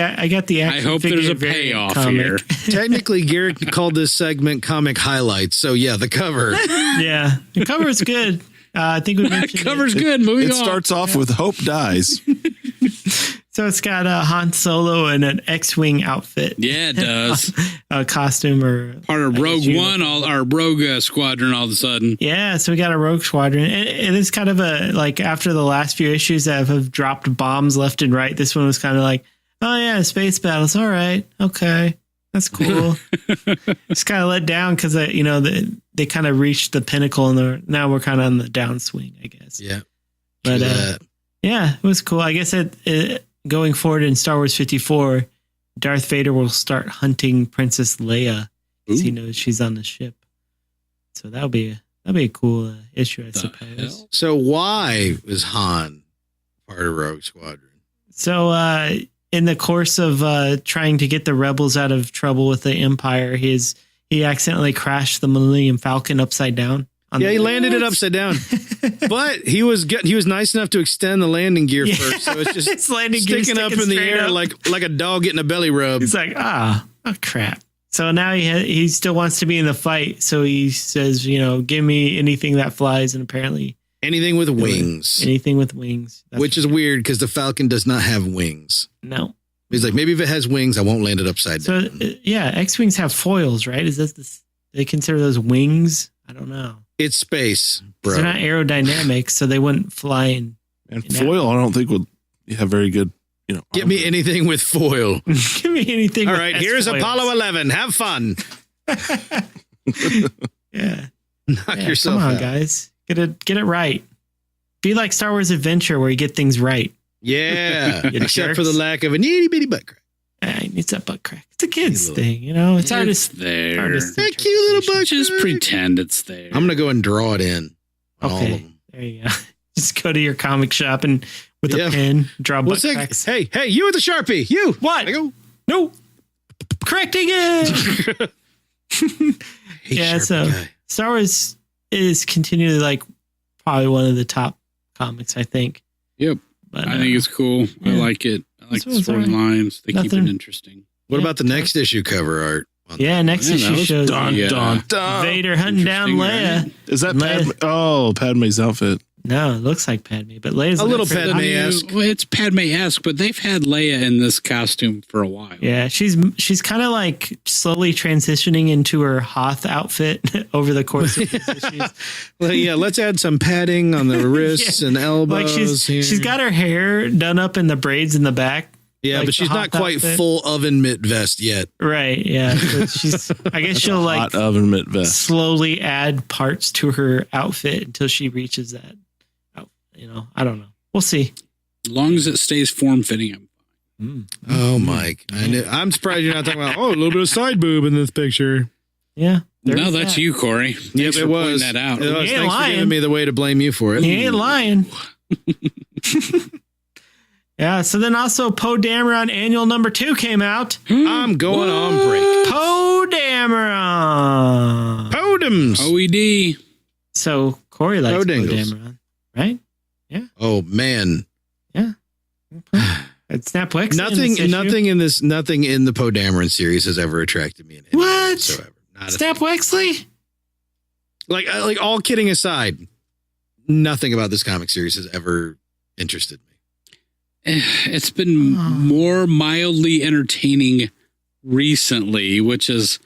I hope there's a payoff here. Technically, Garrick called this segment comic highlights. So yeah, the cover. Yeah, the cover is good. I think we mentioned cover's good. Moving on. It starts off with Hope dies. So it's got a Han Solo in an X-wing outfit. Yeah, it does. A costume or part of Rogue One, our Rogue Squadron. All of a sudden, yeah. So we got a Rogue Squadron. It is kind of a like after the last few issues that have dropped bombs left and right. This one was kind of like, oh yeah, space battles. All right, okay, that's cool. It's kind of let down because they kind of reached the pinnacle and now we're kind of on the downswing, I guess. Yeah, but yeah, it was cool. I guess going forward in Star Wars 54, Darth Vader will start hunting Princess Leia because he knows she's on the ship. So that'll be a cool issue, I suppose. Hell? So why was Han part of Rogue Squadron? So in the course of trying to get the rebels out of trouble with the Empire, he accidentally crashed the Millennium Falcon upside down. Yeah, he landed it upside down, but he was nice enough to extend the landing gear first, so it's just it's landing gear sticking up in the air like a dog getting a belly rub. He's like, oh crap. So now he still wants to be in the fight, so he says, give me anything that flies, and apparently anything with wings. Anything with wings, which is weird because the Falcon does not have wings. No. He's like, maybe if it has wings, I won't land it upside down. So yeah, X-wings have foils, right? Is that they consider those wings? I don't know. It's space, bro. They're not aerodynamic, so they wouldn't fly in. And foil, I don't think would have very good, Get me anything with foil. Give me anything. All right, here's foils. Apollo 11. Have fun. Yeah. Knock yourself come on, out. Guys. Get it right. Be like Star Wars Adventure where you get things right. Yeah. Except jerks. for the lack of an itty bitty butt crack. It's a butt crack. It's a kid's thing, It's there. That cute little butt Just crack. pretend it's there. I'm gonna go and draw it in. On all of Okay. them. There you go. Just go to your comic shop and with a pen, draw butt cracks. Hey, you with the Sharpie. You. What? I go. No. Correcting it. Yeah, so guy. Star Wars is continually like probably one of the top comics, I think. Yep. But I think it's cool. yeah. I like it. I like the This one's storylines. They keep Nothing. it interesting. What Yeah. about the next issue cover art? Yeah, next Yeah, that issue was shows Dun, Yeah. dun, dun. Vader hunting down Interesting, Leia. right? Is that Leia. Padme's outfit? No, it looks like Padme, but Leia's A little pretty- Padme-esque. Well, it's Padme-esque, but they've had Leia in this costume for a while. Yeah, she's kind of like slowly transitioning into her Hoth outfit over the course of these issues. Well, yeah, let's add some padding on the wrists and elbows. Like here. she's got her hair done up in the braids in the back. Yeah, like but she's the not Hoth quite outfit. full oven mitt vest yet. Right, yeah. So she's I guess she'll like Hot oven mitt vest. slowly add parts to her outfit until she reaches that. I don't know. We'll see. As long as it stays form-fitting. Oh, Mike. I'm surprised you're not talking about, a little bit of side boob in this picture. Yeah. No, that's you, Corey. Yep, Thanks it for was. pointing that out. It was. You ain't Thanks for lying. giving me the way to blame you for it. He ain't lying. Yeah, so then also Poe Dameron annual number 2 came out. I'm going on break. Poe Dameron. Podems. OED. So Corey likes Poe Podingles. Dameron, right? Oh, man. It's Snap Wexley. Nothing in the Poe Dameron series has ever attracted me in any way What? whatsoever. Not a Snap Wexley? like all kidding aside, nothing about this comic series has ever interested me. It's been more mildly entertaining recently, which is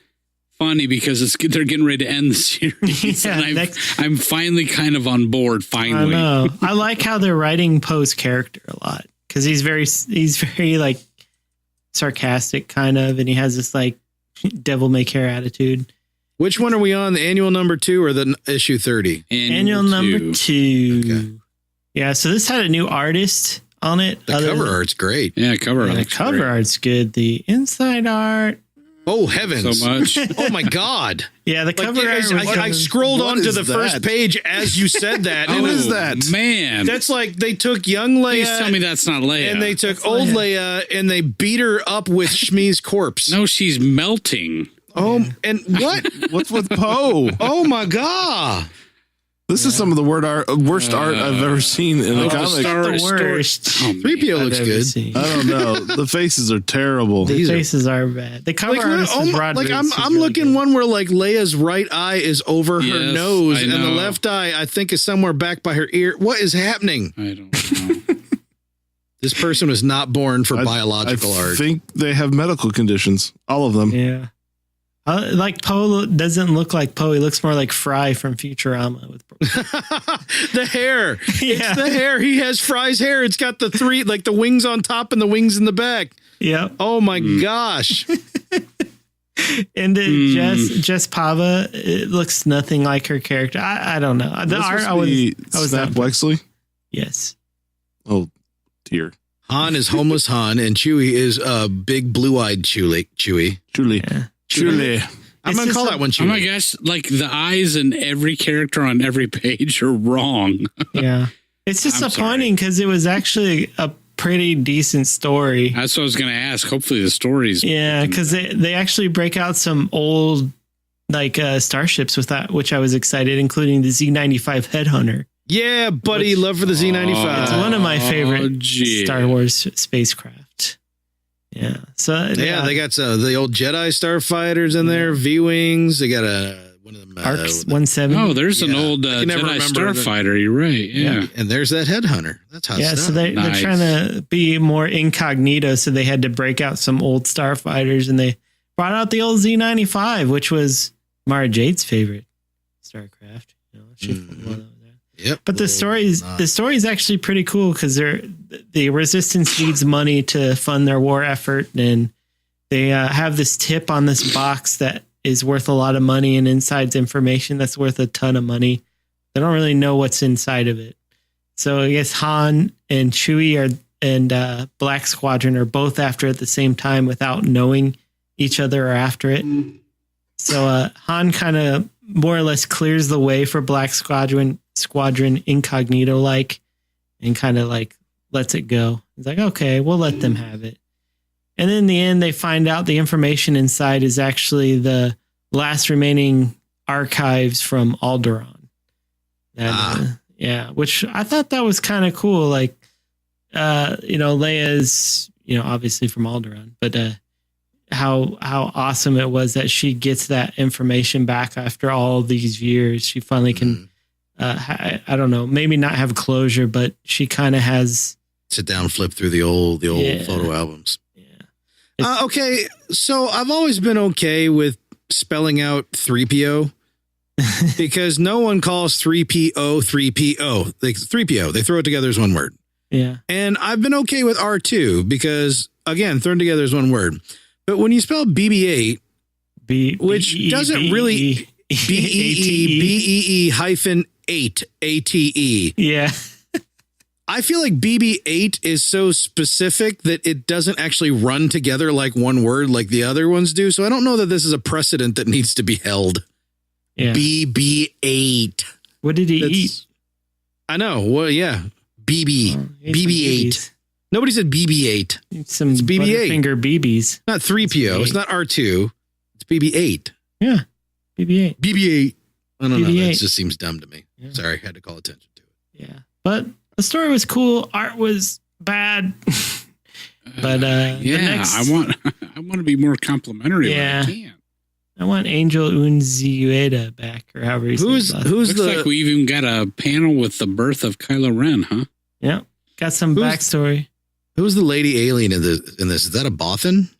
funny because they're getting ready to end the series. Yeah, and I'm finally kind of on board. I Finally, know. I like how they're writing Poe's character a lot because he's very like sarcastic kind of, and he has this like devil may care attitude. Which one are we on? The annual number 2 or the issue 30? Annual number 2. Okay. Yeah, so this had a new artist on it. The cover art's great. Yeah, cover The art's cover great. art's good. The inside art. Oh, heavens. So much. Oh, my God. Yeah, the Like, cover art. was I scrolled What onto is the that? first page as you said that. and What it is was- that? Man, That's like they took young Leia. please tell me that's not Leia. And they took old Leia and they beat her up with Shmi's corpse. No, she's melting. Oh, and what? What's with Poe? Oh, my God. This is some of the worst art I've ever seen in a Oh, comic. the worst. 3PO looks I've ever good. seen. I don't know. The faces are terrible. The These are- faces are bad. The cover Like, artist is Rod like Riggs, I'm who's really looking good. one where like Leia's right eye is over her Yes, nose I and the know. left eye I think is somewhere back by her ear. What is happening? I don't know. This person was not born for I biological art. think they have medical conditions. All of them. Yeah. Like Poe doesn't look like Poe. He looks more like Fry from Futurama. With The hair. Yeah. It's the hair. He has Fry's hair. It's got the 3, like the wings on top and the wings in the back. Yep. Oh my gosh. And Jess Pava, it looks nothing like her character. I don't know. The art, I was Snap not. Wexley. Yes. Oh dear. Han is homeless Han and Chewie is big blue-eyed Chewie. Truly. Yeah. Truly. I'm It's going to just call a- that one Oh my Chewie. gosh, like the eyes in every character on every page are wrong. Yeah. It's I'm disappointing because it was actually a pretty decent story. That's what I was going to ask. Hopefully the story's Yeah, because they actually break out some old like starships with that, which I was excited, including the Z-95 Headhunter. Yeah, buddy. Love for the Z-95. It's one of my favorite gee. Star Wars spacecraft. Yeah. So Yeah, they got the old Jedi starfighters in there, V-wings. They got one of them. Arcs 170. Oh, there's an Yeah. old I can never Jedi remember the- Starfighter. You're right. Yeah. And there's that headhunter. That's hot Yeah, stuff. so they're Nice. trying to be more incognito, so they had to break out some old starfighters, and they brought out the old Z-95, which was Mara Jade's favorite starcraft. You know, she flew one of those. Yep. But the story is actually pretty cool because the Resistance needs money to fund their war effort, and they have this tip on this box that is worth a lot of money, and inside's information that's worth a ton of money. They don't really know what's inside of it. So I guess Han and Chewie and Black Squadron are both after it at the same time without knowing each other are after it. So Han kind of more or less clears the way for Black Squadron incognito like, and kind of like lets it go. He's like, okay, we'll let them have it. And then in the end, they find out the information inside is actually the last remaining archives from Alderaan. Yeah, which I thought that was kind of cool. Like, Leia's, obviously from Alderaan, but how awesome it was that she gets that information back after all these years. She finally can I don't know, maybe not have closure, but she kind of has. Sit down, flip through the old photo albums. Yeah. Okay, so I've always been okay with spelling out 3PO because no one calls 3PO 3PO. 3PO. They throw it together as one word. Yeah. And I've been okay with R2 because, again, thrown together as one word. But when you spell BB-8, which doesn't really BEE hyphen 8 ATE. Yeah. I feel like BB-8 is so specific that it doesn't actually run together like one word like the other ones do. So I don't know that this is a precedent that needs to be held. Yeah. BB-8. What did he eat? I know. Well, yeah. BB-8. Nobody said BB-8. Some it's BB-8. Butterfinger BBs. Not 3PO. It's not R2. It's BB-8. Yeah. BB-8. BB-8. I don't know. BB-8. It just seems dumb to me. Yeah. Sorry. I had to call attention to it. Yeah. But the story was cool. Art was bad. But I want to be more complimentary. Yeah. When I can. I want Angel Unziueda back, or however he's who's Looks like we even got a panel with the birth of Kylo Ren, huh? Yeah. Got some backstory. Who's the lady alien in this? Is that a Bothan?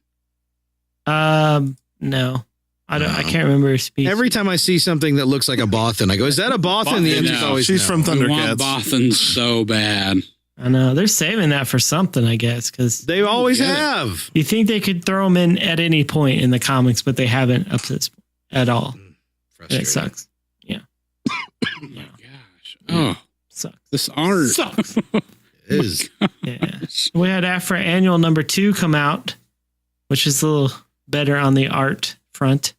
No. I can't remember her speech. Every time I see something that looks like a Bothan, I go, "Is that a Bothan?" The answer's always she's from We Thundercats. want Bothans so bad. I know. They're saving that for something, I guess, because they always have. You think they could throw them in at any point in the comics, but they haven't up to this point at all. It sucks. Yeah. Oh my gosh. Oh, sucks. This art sucks. It is. Yeah. We had Afra Annual #2 come out, which is a little better on the art front.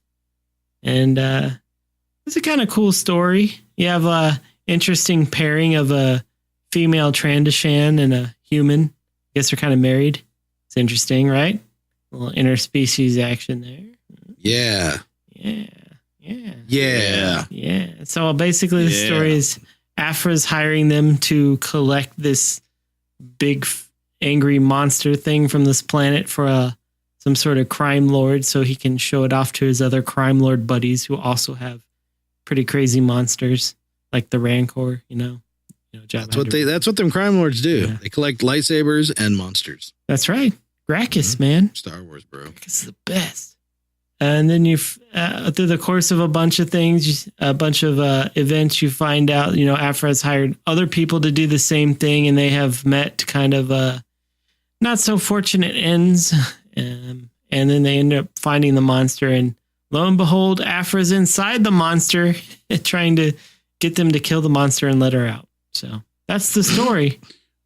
And it's a kind of cool story. You have a interesting pairing of a female Trandoshan and a human. I guess they're kind of married. It's interesting, right? A little interspecies action there. Yeah. Yeah. Yeah. Yeah. Yeah. So basically the story is Afra's hiring them to collect this big angry monster thing from this planet for some sort of crime lord so he can show it off to his other crime lord buddies who also have pretty crazy monsters like the Rancor, That's what them crime lords do. Yeah. They collect lightsabers and monsters. That's right. Gracchus, man. Star Wars, bro. Gracchus is the best. And then through the course of a bunch of things, a bunch of events, you find out, Afra's hired other people to do the same thing, and they have met kind of not so fortunate ends. And then they end up finding the monster, and lo and behold, Afra's inside the monster, trying to get them to kill the monster and let her out. So that's the story.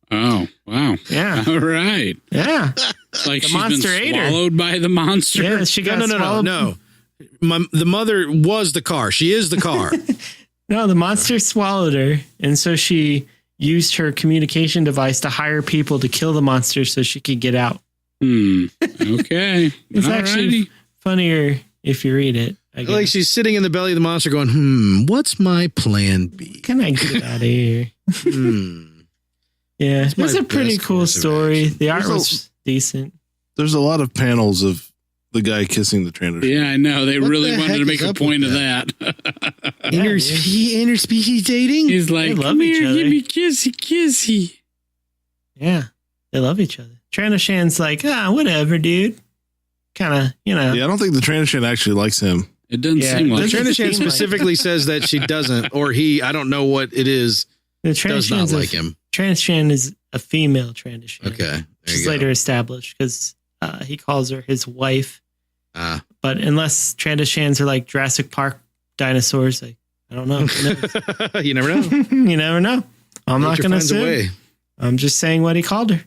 Oh, wow. Yeah. All right. Yeah. It's like the she's monster been swallowed by the monster. Yeah, she got No. The mother was the car. She is the car. No, the monster swallowed her. And so she used her communication device to hire people to kill the monster so she could get out. Okay. It's actually funnier if you read it. I guess. Like she's sitting in the belly of the monster going, what's my plan B? Can I get out of here? Yeah, it's a pretty cool story. The art was decent. There's a lot of panels of the guy kissing the Trandoshan. Yeah, I know. They really wanted to make a point of that. Interspecies dating? He's like, come here, give me kissy. Yeah, they love each other. Trandoshan's like, whatever, dude. Kind of, Yeah, I don't think the Trandoshan actually likes him. It doesn't seem like the Trandoshan specifically says that she doesn't, or he, I don't know what it is, does not like him. Trandoshan is a female Trandoshan. Okay. She's later established because he calls her his wife. But unless Trandoshans are like Jurassic Park dinosaurs, I don't know. You never know. You never know. I'm not going to say. I'm just saying what he called her.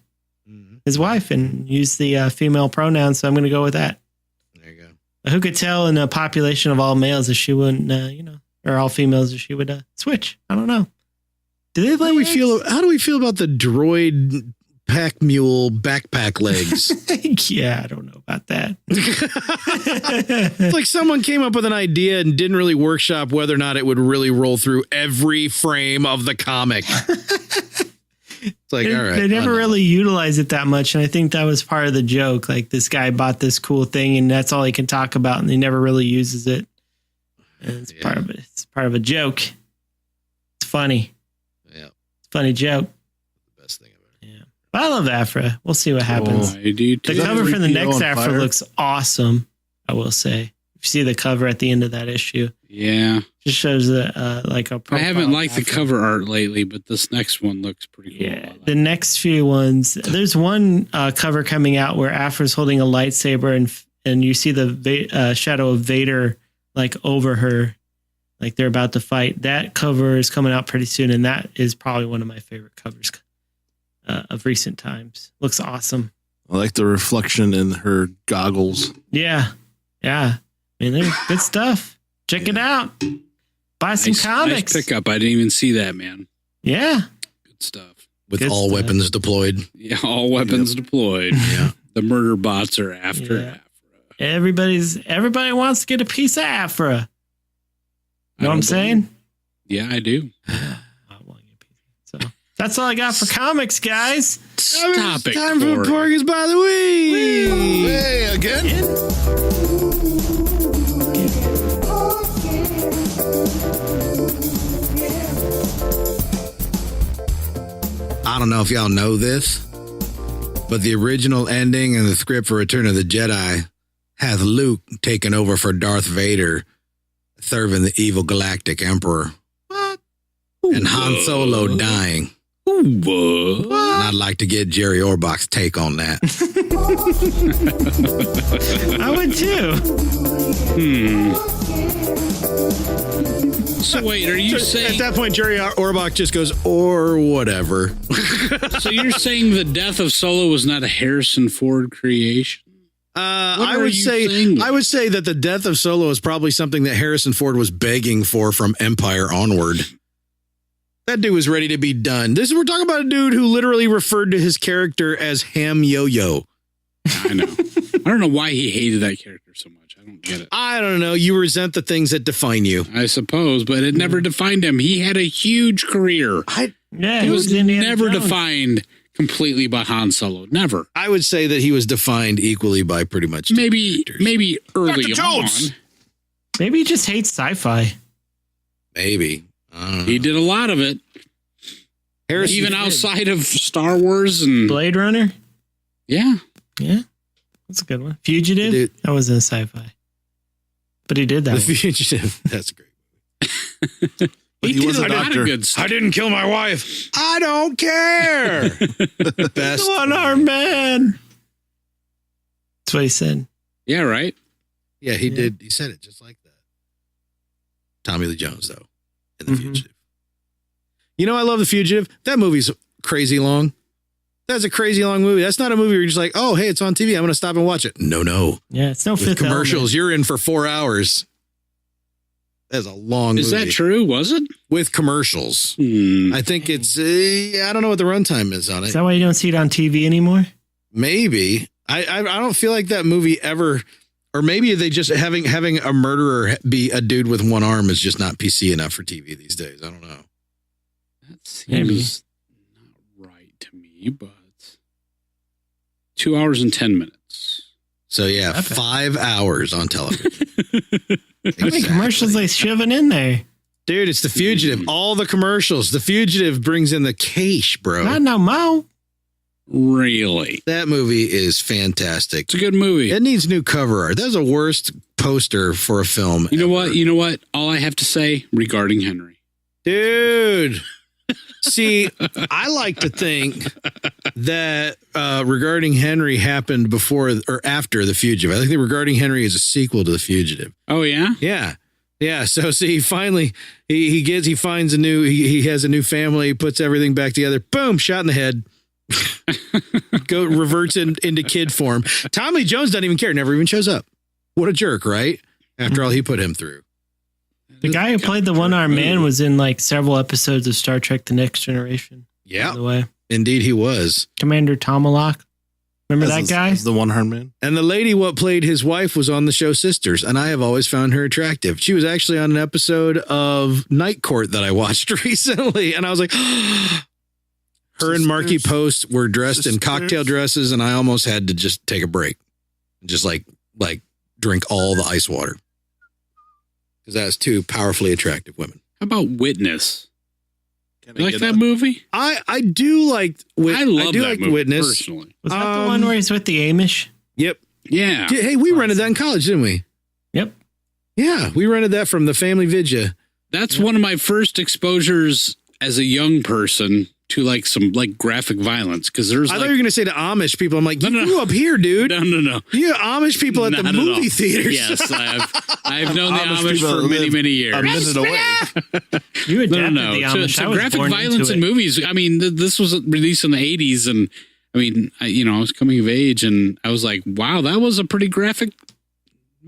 His wife, and use the female pronouns, so I'm going to go with that. There you go. Who could tell in a population of all males if she wouldn't, or all females if she would switch? I don't know. Do they? How do we feel about the droid pack mule backpack legs? Yeah, I don't know about that. It's like someone came up with an idea and didn't really workshop whether or not it would really roll through every frame of the comic. It's like, all right. They never really utilize it that much. And I think that was part of the joke. Like, this guy bought this cool thing and that's all he can talk about. And he never really uses it. And it's part of it. It's part of a joke. It's funny. Yeah. Funny joke. The best thing about it. Yeah. I love Afra. We'll see what happens. I do too. The cover for the 3PO next on Afra fire? looks awesome, I will say. If you see the cover at the end of that issue, Yeah. just shows like a I profile haven't liked the Afra. cover art lately, but this next one looks pretty cool. Yeah, the next few ones. There's one cover coming out where Afra's holding a lightsaber, and you see the shadow of Vader like over her, like they're about to fight. That cover is coming out pretty soon, and that is probably one of my favorite covers of recent times. Looks awesome. I like the reflection in her goggles. Yeah. I mean, they're good stuff. Check it out. Buy some comics. Nice pickup. I didn't even see that, man. Yeah. Good stuff. With Good all stuff. weapons deployed. Yeah, all weapons deployed. Yeah. The murder bots are after Yeah. Afra. Everybody wants to get a piece of Afra. You know what I'm don't saying? Yeah, I do. I want to get a piece. So that's all I got for comics, guys. Stop it, Time for Corey. Porkins by the week. Hey, again? I don't know if y'all know this, but the original ending and the script for Return of the Jedi has Luke taking over for Darth Vader, serving the evil galactic emperor. What? And Han Solo dying. And I'd like to get Jerry Orbach's take on that. I would too. So wait, are you At saying that point, Jerry Orbach just goes, or whatever. so you're saying the death of Solo was not a Harrison Ford creation? I are would you say saying? I would say that the death of Solo is probably something that Harrison Ford was begging for from Empire onward. That dude was ready to be done. We're talking about a dude who literally referred to his character as Ham Yo-Yo. I know. I don't know why he hated that character so much. I don't get it. I don't know. You resent the things that define you. I suppose, but it never defined him. He had a huge career. Yeah, He was Indiana never Jones. defined completely by Han Solo. Never. I would say that he was defined equally by pretty much Maybe early Dr. on. Jones! Maybe he just hates sci-fi. maybe. I don't know. He did a lot of it. Harrison Even Ford. outside of Star Wars and Blade Runner. yeah. Yeah, that's a good one. Fugitive. Dude. That wasn't sci-fi, but he did that. The one. Fugitive. That's great. But he was a did lot of doctor. good stuff. I didn't kill my wife. I don't care. Best. One-armed man. That's what he said. Yeah, right. Yeah, he Yeah. did. He said it just like that. Tommy Lee Jones, though, in The Mhm. Fugitive. You know, I love The Fugitive. That movie's crazy long. That's a crazy long movie. That's not a movie where you're just like, oh, hey, it's on TV. I'm going to stop and watch it. No. Yeah, it's no With Fifth commercials, you're in for 4 hours. That's a long Is movie. that true? Was it? With commercials. Hmm. I think it's, I don't know what the runtime is on Is it. that why you don't see it on TV anymore? Maybe. I don't feel like that movie ever, or maybe they just having a murderer be a dude with one arm is just not PC enough for TV these days. I don't know. That Maybe. seems not right to me, but 2 hours and 10 minutes. So yeah, Okay. 5 hours on television. How many commercials they shoving in there? Dude, it's The Fugitive. All the commercials. The Fugitive brings in the cash, bro. Not no more. Really? That movie is fantastic. It's a good movie. It needs new cover art. That's the worst poster for a film. You know ever. what? You know what? All I have to say regarding Henry. Dude. See, I like to think that Regarding Henry happened before or after The Fugitive. I think that Regarding Henry is a sequel to The Fugitive. Oh, yeah? Yeah. So see, finally he finds he has a new family, puts everything back together. Boom, shot in the head. Reverts into kid form. Tommy Lee Jones doesn't even care, never even shows up. What a jerk, right? After all he put him through. The guy who played the one-armed man was in like several episodes of Star Trek: The Next Generation. By Yeah, the way, indeed he was. Commander Tomalak. Remember that guy? As the one-armed man. And the lady what played his wife was on the show Sisters, and I have always found her attractive. She was actually on an episode of Night Court that I watched recently, and I was like, her and Marky Sisters. Post were dressed in Sisters. cocktail dresses, and I almost had to just take a break, just like drink all the ice water, because that's two powerfully attractive women. How about Witness? You like that movie? I do like. I love do that like movie, Witness. personally. Was that the one where he's with the Amish? Yep. Yeah. Hey, we rented that in college, didn't we? Yep. Yeah, we rented that from the Family Vidya. That's one of my first exposures as a young person to like some like graphic violence, because there's I like, thought you were going to say the Amish people. I'm like, you No. grew up here, dude. no. You Amish people at Not the at all. movie theaters. Yes, I've known the Amish Amish people for many, live many years. A minute away. You adapted No. the Amish. So I was graphic born violence into in it. movies. I mean, this was released in the 80s, and I mean, I was coming of age, and I was like, wow, that was a pretty graphic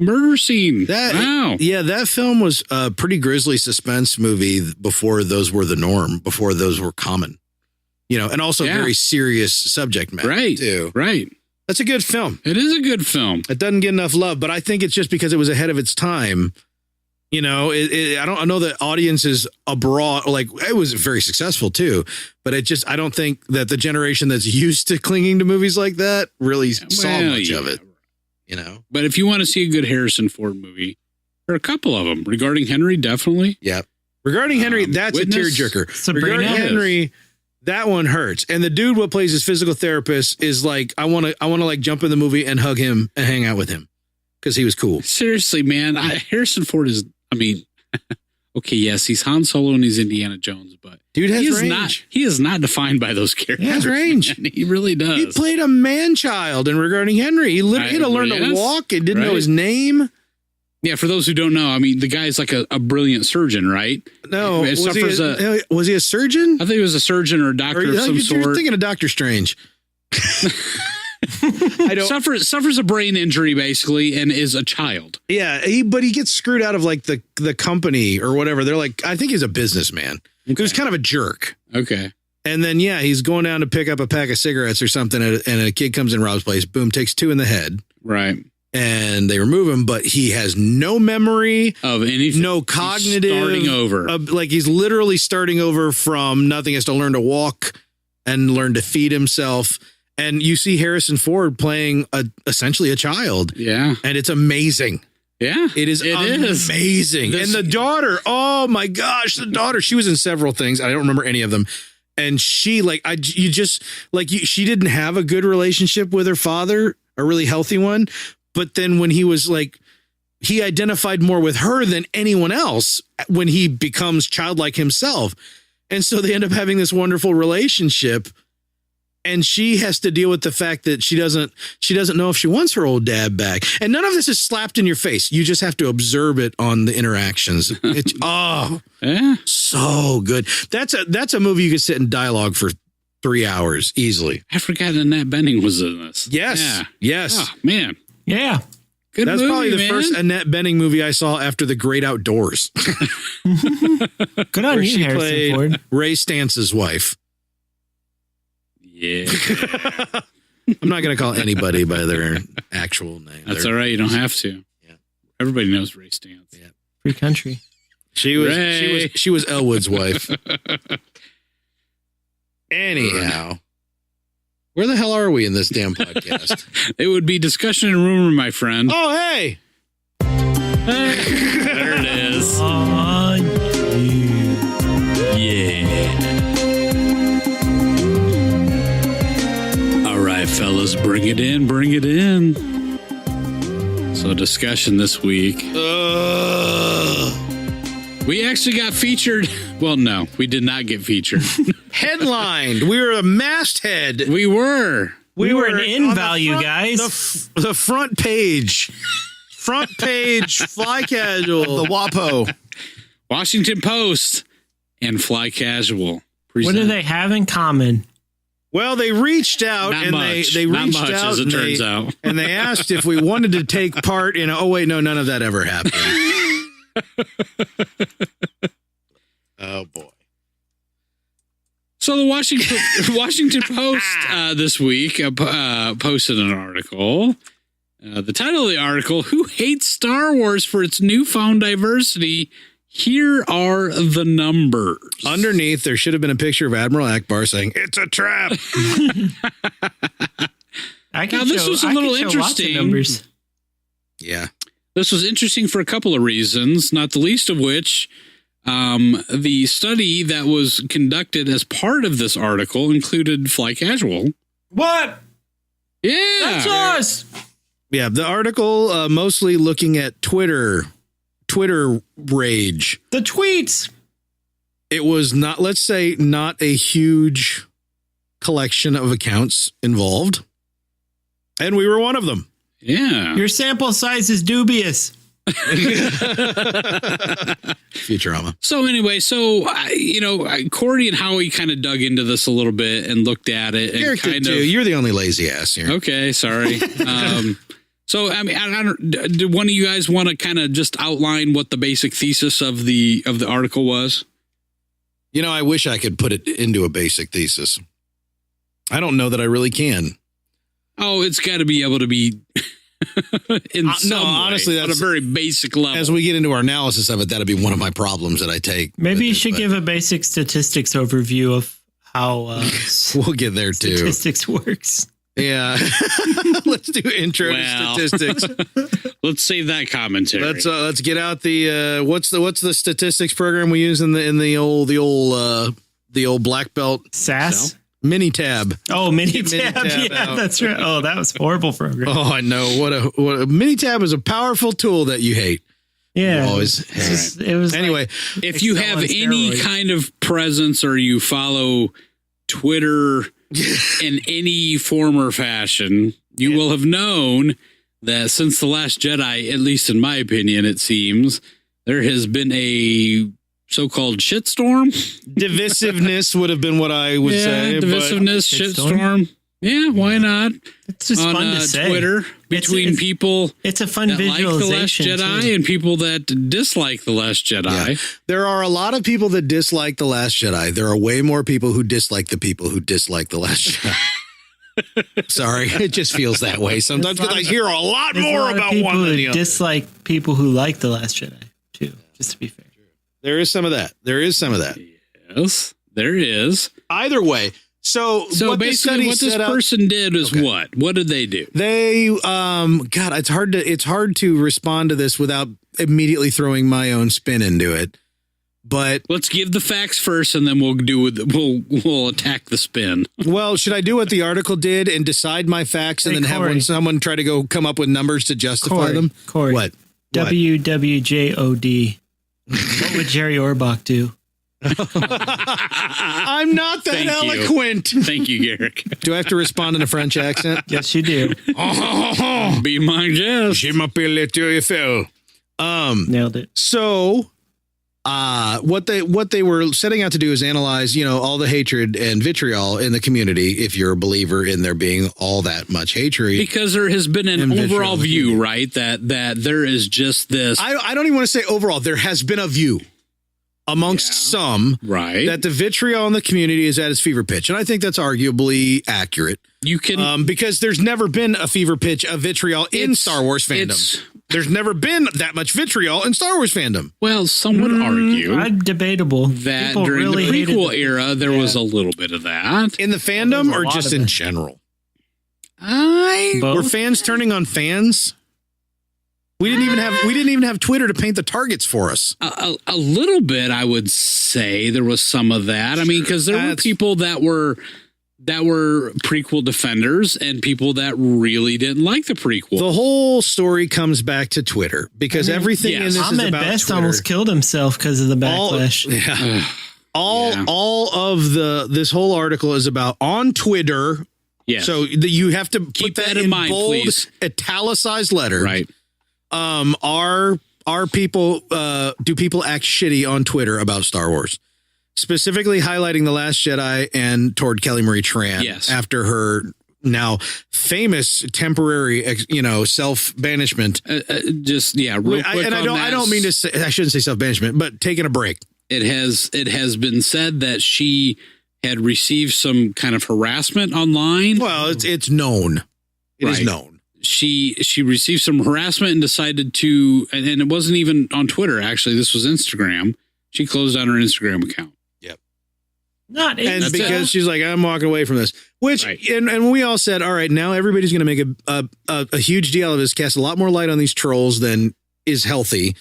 murder scene. Wow. Yeah, that film was a pretty grisly suspense movie before those were the norm, before those were common. And also Yeah. very serious subject matter, Right. too. Right. That's a good film. It is a good film. It doesn't get enough love, but I think it's just because it was ahead of its time. I know that audiences abroad, like, it was very successful too, but I don't think that the generation that's used to clinging to movies like that really saw much of it. But if you want to see a good Harrison Ford movie, there are a couple of them. Regarding Henry, definitely. Yeah. Regarding Henry, that's Witness, a tearjerker. Sabrina. Regarding Henry, that one hurts. And the dude what plays his physical therapist is like, I want to like jump in the movie and hug him and hang out with him because he was cool. Seriously, man, Harrison Ford is, I mean, okay, yes, he's Han Solo and he's Indiana Jones, but Dude has he is range. he is not defined by those characters. He has range. Man. He really does. He played a man-child in Regarding Henry. He literally had to learn to Yes. walk and didn't know Right. his name. Yeah, for those who don't know, I mean, the guy's like a brilliant surgeon, right? No, It suffers was he a surgeon? I think he was a surgeon or a doctor of some You're sort. thinking of Doctor Strange. I don't. Suffers a brain injury basically, and is a child. Yeah, but he gets screwed out of like the company or whatever. They're like, I think he's a businessman. He was kind of a jerk. Okay. And then, yeah, he's going down to pick up a pack of cigarettes or something, and a kid comes in Rob's place. Boom, takes 2 in the head, Right. and they remove him. But he has no memory, Of anything. no cognitive. Starting over. Like he's literally starting over from nothing. He has to learn to walk and learn to feed himself. And you see Harrison Ford playing essentially a child, Yeah. and it's amazing. Yeah. It is amazing. This- And the daughter, oh my gosh, the daughter, she was in several things. I don't remember any of them. And she she didn't have a good relationship with her father, a really healthy one. But then when he was like, he identified more with her than anyone else when he becomes childlike himself. And so they end up having this wonderful relationship. And she has to deal with the fact that she doesn't know if she wants her old dad back. And none of this is slapped in your face. You just have to observe it on the interactions. It's Yeah. so good. That's a movie you could sit in dialogue for 3 hours easily. I forgot Annette Bening was in this. Yes. Yeah. Yes. Oh, man. Yeah. Good That's movie, probably the man. first Annette Bening movie I saw after The Great Outdoors. Good on where you, she Harrison played Ford. Ray Stance's wife. Yeah. I'm not going to call anybody by their actual name. That's all right. You don't have to. Yeah. Everybody knows Ray Stantz. Yeah. Free country. She was Elwood's wife. Anyhow, where the hell are we in this damn podcast? It would be discussion and rumor, my friend. Oh, hey. There it is. Yeah. All right, fellas, bring it in. Bring it in. So, discussion this week. We actually got featured. Well, no, we did not get featured. Headlined. We were a masthead. We were. We were an on in the value, front- guys. The front page. Front page, Fly Casual. The WAPO. Washington Post and Fly Casual. What do they have in common? Well, they reached out Not and much. they Not reached much, out as it and turns out. and they asked if we wanted to take part in. Oh wait, no, none of that ever happened. Oh boy. So the Washington Post this week posted an article. The title of the article: "Who hates Star Wars for its newfound diversity? Here are the numbers." Underneath, there should have been a picture of Admiral Akbar saying, "It's a trap." Now, this was a little interesting. Numbers. Yeah. This was interesting for a couple of reasons, not the least of which, The study that was conducted as part of this article included Fly Casual. What? Yeah. That's us. Yeah, the article mostly looking at Twitter rage. The tweets. It was not, let's say, not a huge collection of accounts involved. And we were one of them. Yeah. Your sample size is dubious. Futurama. So anyway, Corey and Howie kind of dug into this a little bit and looked at it. And Garrick did too. You're the only lazy ass here. Okay, sorry. So I mean, I don't. Do one of you guys want to kind of just outline what the basic thesis of the article was? I wish I could put it into a basic thesis. I don't know that I really can. Oh, it's got to be able to be in some way, honestly, that's on a very basic level. As we get into our analysis of it, that'd be one of my problems that I take. Maybe you should give a basic statistics overview of how we'll get there too. Statistics works. Yeah. Let's do intro to statistics. Let's save that commentary. Let's get out the what's the statistics program we use in the old black belt SAS Minitab. Oh, Minitab. Yeah, out. that's right. Oh, that was a horrible program. Oh, I know. What a Minitab is a powerful tool that you hate. Yeah. It was anyway, like if you have any kind of presence or you follow Twitter in any form or fashion, you will have known that since The Last Jedi, at least in my opinion, it seems, there has been a so-called shitstorm. Divisiveness would have been what I would say. Divisiveness, shitstorm. Yeah, why not? It's just on fun to say. Twitter between people. It's a fun that visualization. Like The Last Jedi and people that dislike The Last Jedi. Yeah. There are a lot of people that dislike The Last Jedi. There are way more people who dislike the people who dislike The Last Jedi. Sorry, it just feels that way sometimes because I hear a lot more about one than the other. Dislike people who like The Last Jedi too. Just to be fair, there is some of that. Yes, there is. Either way. So basically what this person did is what? What did they do? They, God, it's hard to respond to this without immediately throwing my own spin into it. But let's give the facts first, and then we'll attack the spin. Well, should I do what the article did and decide my facts, and then have someone try to come up with numbers to justify them? Corey, what? WWJOD. What would Jerry Orbach do? I'm not that eloquent. Thank you, Garrick. Do I have to respond in a French accent? Yes, you do. Be my guest. Je m'appelle Eiffel. Nailed it. So, what they were setting out to do is analyze, all the hatred and vitriol in the community. If you're a believer in there being all that much hatred, because there has been an overall view, right? That there is just this. I don't even want to say overall. There has been a view amongst some, right, that the vitriol in the community is at its fever pitch, and I think that's arguably accurate. You can because there's never been a fever pitch of vitriol in Star Wars fandom. There's never been that much vitriol in Star Wars fandom. Well, some would argue debatable that people during the prequel era there was a little bit of that in the fandom, or just in general. Were fans turning on fans? We didn't even have Twitter to paint the targets for us. A little bit, I would say there was some of that. Sure. I mean, because there were people that were prequel defenders and people that really didn't like the prequel. The whole story comes back to Twitter because everything in this is about Best Twitter. Almost killed himself because of the backlash. All of this whole article is about on Twitter. Yes. So you have to keep put that in mind, bold, please. Italicized letters. Right. Are people do people act shitty on Twitter about Star Wars? Specifically highlighting The Last Jedi and toward Kelly Marie Tran after her now famous temporary, self-banishment. Real quick. And I don't mean to say, I shouldn't say self-banishment, but taking a break. It has been said that she had received some kind of harassment online. Well, it's known. It is known. She received some harassment and decided to, and it wasn't even on Twitter, actually. This was Instagram. She closed down her Instagram account. Not and because she's like, I'm walking away from this, which and we all said, all right, now everybody's going to make a huge deal of this, cast a lot more light on these trolls than is healthy.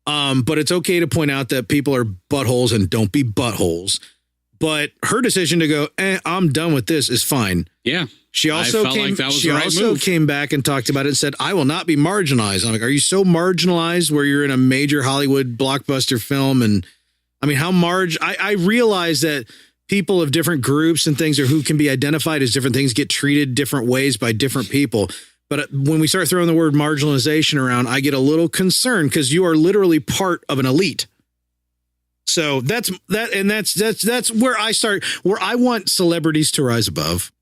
But it's okay to point out that people are buttholes and don't be buttholes. But her decision to go, I'm done with this is fine. Yeah. She also I felt like that was the right move. came back and talked about it and said, I will not be marginalized. I'm like, are you so marginalized where you're in a major Hollywood blockbuster film? And I mean, I realize that people of different groups and things, or who can be identified as different things, get treated different ways by different people. But when we start throwing the word marginalization around, I get a little concerned because you are literally part of an elite. So that's where I start, where I want celebrities to rise above.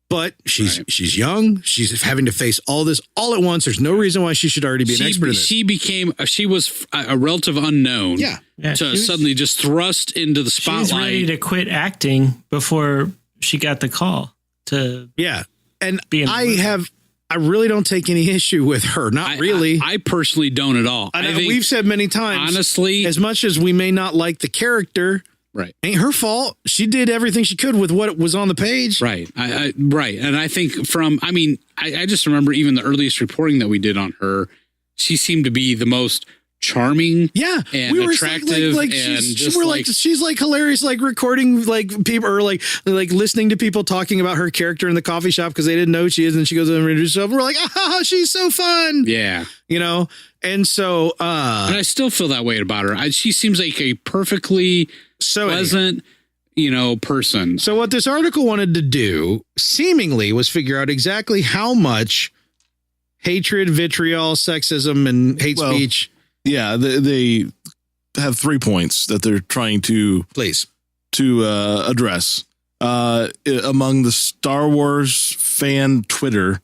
But she's young. She's having to face all this all at once. There's no reason why she should already be an expert in this. She was a relative unknown. Yeah. To suddenly just thrust into the spotlight. She was ready to quit acting before she got the call to. Yeah. And I really don't take any issue with her. Not really. I personally don't at all. I think, we've said many times, honestly, as much as we may not like the character, right, ain't her fault. She did everything she could with what was on the page. Right. Right. And I think I just remember even the earliest reporting that we did on her, she seemed to be the most charming, and attractive, she's like hilarious, like recording like people, or like listening to people talking about her character in the coffee shop because they didn't know who she is, and she goes and introduces herself, and we're like, she's so fun, and so and I still feel that way about her. She seems like a perfectly pleasant person. So what this article wanted to do seemingly was figure out exactly how much hatred, vitriol, sexism, and hate speech. Yeah, they have 3 points that they're trying to address among the Star Wars fan Twitter,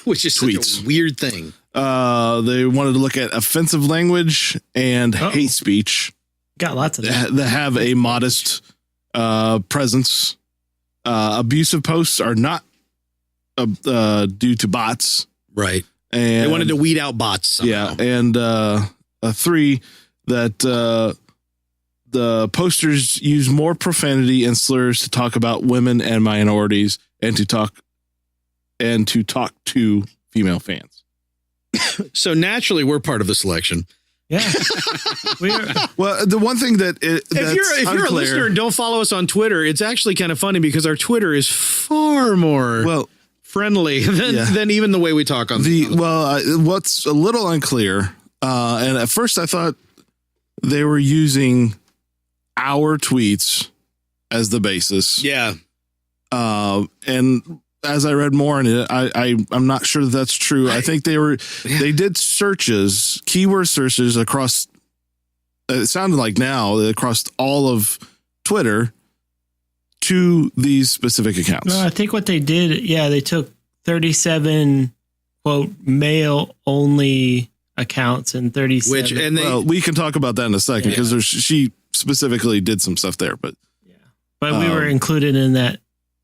which is tweets. Such a weird thing. They wanted to look at offensive language and hate speech. Got lots of that have a modest presence. Abusive posts are not due to bots, right? And they wanted to weed out bots somehow. Yeah, and 3, that the posters use more profanity and slurs to talk about women and minorities, and to talk to female fans. So naturally, we're part of the selection. Yeah. Well, the one thing that if you're a listener and don't follow us on Twitter, it's actually kind of funny because our Twitter is far more friendly than even the way we talk on what's a little unclear. And at first I thought they were using our tweets as the basis. Yeah. And as I read more in it, I'm not sure that's true. I think they did searches, keyword searches across, it sounded like now, across all of Twitter to these specific accounts. No, I think what they did, they took 37 quote male only accounts and 37. We can talk about that in a second because she specifically did some stuff there, but we were included in that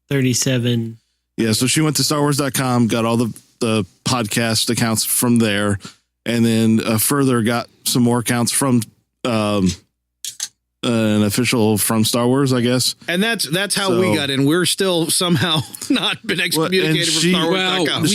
37. Yeah, so she went to StarWars.com, got all the podcast accounts from there, and then further got some more accounts from an official from Star Wars, I guess. And that's how we got in. We're still somehow not been excommunicated from StarWars.com.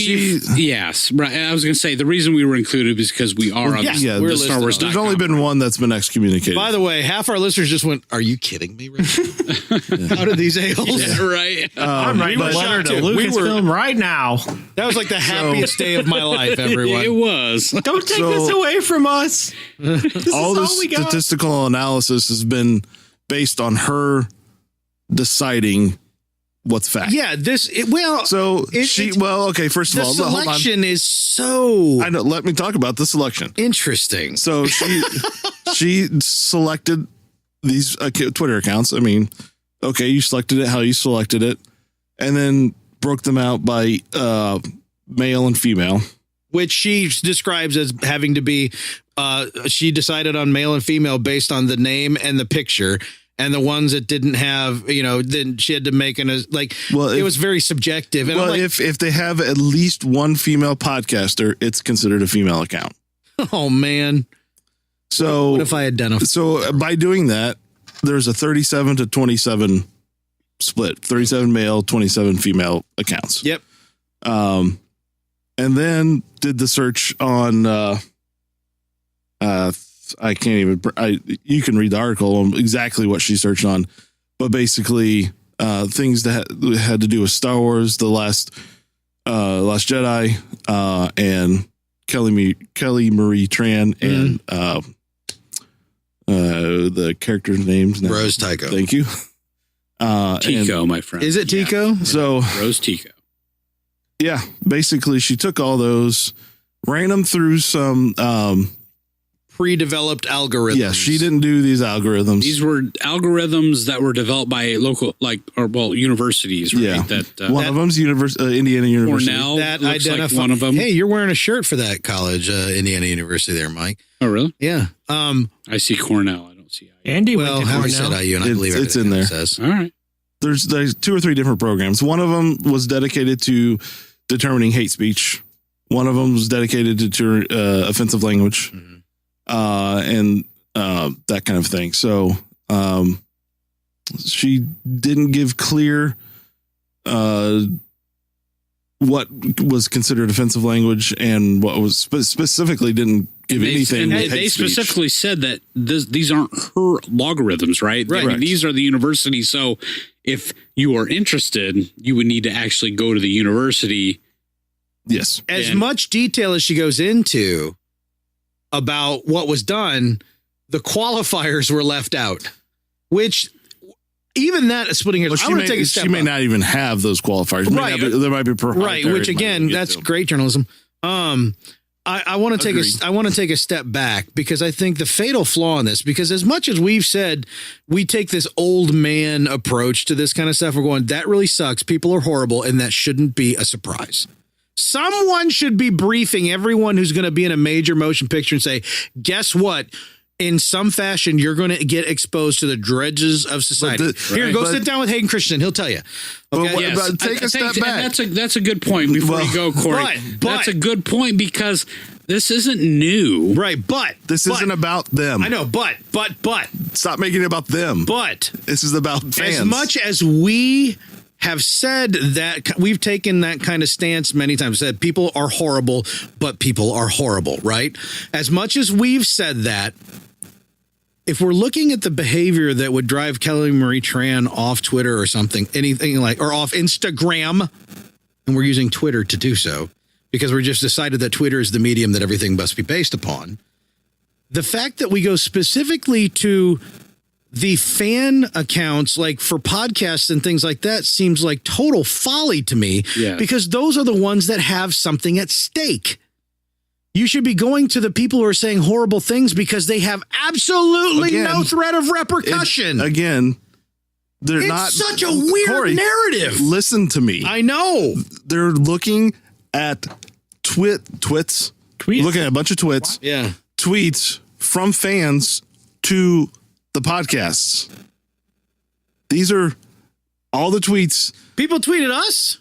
Yes, right. I was going to say the reason we were included is because we are on the Star Wars. There's only been one that's been excommunicated. By the way, half our listeners just went, "Are you kidding me? Right? How did these a-holes?" Yeah, right. I'm writing a letter to Lucasfilm right now. That was like the happiest day of my life, everyone. It was. Don't take this away from us. All this statistical analysis has been based on her deciding what's fact. Yeah, first of all, the selection is so. I know. Let me talk about the selection. Interesting. So she selected these Twitter accounts. I mean, okay, you selected it how you selected it, and then broke them out by male and female, which she describes as having to be. She decided on male and female based on the name and the picture, and the ones that didn't have, then she had to make it was very subjective. And if they have at least one female podcaster, it's considered a female account. Oh man. So what if I identify? So by doing that, there's a 37 to 27 split, 37 male, 27 female accounts. Yep. And then did the search on I can't even. You can read the article on exactly what she searched on, but basically things that had to do with Star Wars, the Last Jedi, and Kelly Marie Tran, and the characters' names now. Rose Tycho. Thank you. Tico, my friend. Is it Tico? So Rose Tico. yeah, basically she took all those, ran them through some pre-developed algorithms. Yes, she didn't do these algorithms. These were algorithms that were developed by local, universities, right? Yeah. That One of them's Indiana University. Cornell That looks like identify one of them. Hey, you're wearing a shirt for that college, Indiana University there, Mike. Oh, really? Yeah. I see Cornell. I don't see. Andy Well, went to Howard Cornell. said IU, and I believe It's in everything there. it says. All right. There's 2 or 3 different programs. One of them was dedicated to determining hate speech. One of them was dedicated to offensive language, and that kind of thing. So she didn't give clear what was considered offensive language and what was specifically didn't give anything. And with they hate speech. specifically said that these aren't her logarithms, right? Right. I mean, these are the university. So if you are interested, you would need to actually go to the university. Yes. As And- much detail as she goes into about what was done, the qualifiers were left out, which even that is splitting hairs. Well, I want to take a step she may up. not even have those qualifiers. Right. There might be Right, proprietary which again, might that's get to. great journalism. I want to Agreed. I want to take a step back because I think the fatal flaw in this, because as much as we've said we take this old man approach to this kind of stuff, we're going, that really sucks. People are horrible, and that shouldn't be a surprise. Someone should be briefing everyone who's going to be in a major motion picture and say, guess what? In some fashion, you're going to get exposed to the dregs of society. Here, go sit down with Hayden Christensen. He'll tell you. Okay. But- but take a step back. That's a good point before you go, Corey. but- That's a good point because this isn't new. Right. But This isn't about them. I know, but Stop making it about them. This is about fans. as much as we have said that, we've taken that kind of stance many times, said people are horrible, but people are horrible, right? As much as we've said that, if we're looking at the behavior that would drive Kelly Marie Tran off Twitter or something, anything like, or off Instagram, and we're using Twitter to do so because we just decided that Twitter is the medium that everything must be based upon. The fact that we go specifically to the fan accounts, like for podcasts and things like that, seems like total folly to me, because those are the ones that have something at stake. You should be going to the people who are saying horrible things because they have absolutely no threat of repercussion. They're It's not such a weird Corey, narrative. Listen to me. I know. They're looking at tweets. Looking at a bunch of twits. Yeah. Tweets from fans to the podcasts. These are all the tweets. People tweeted us.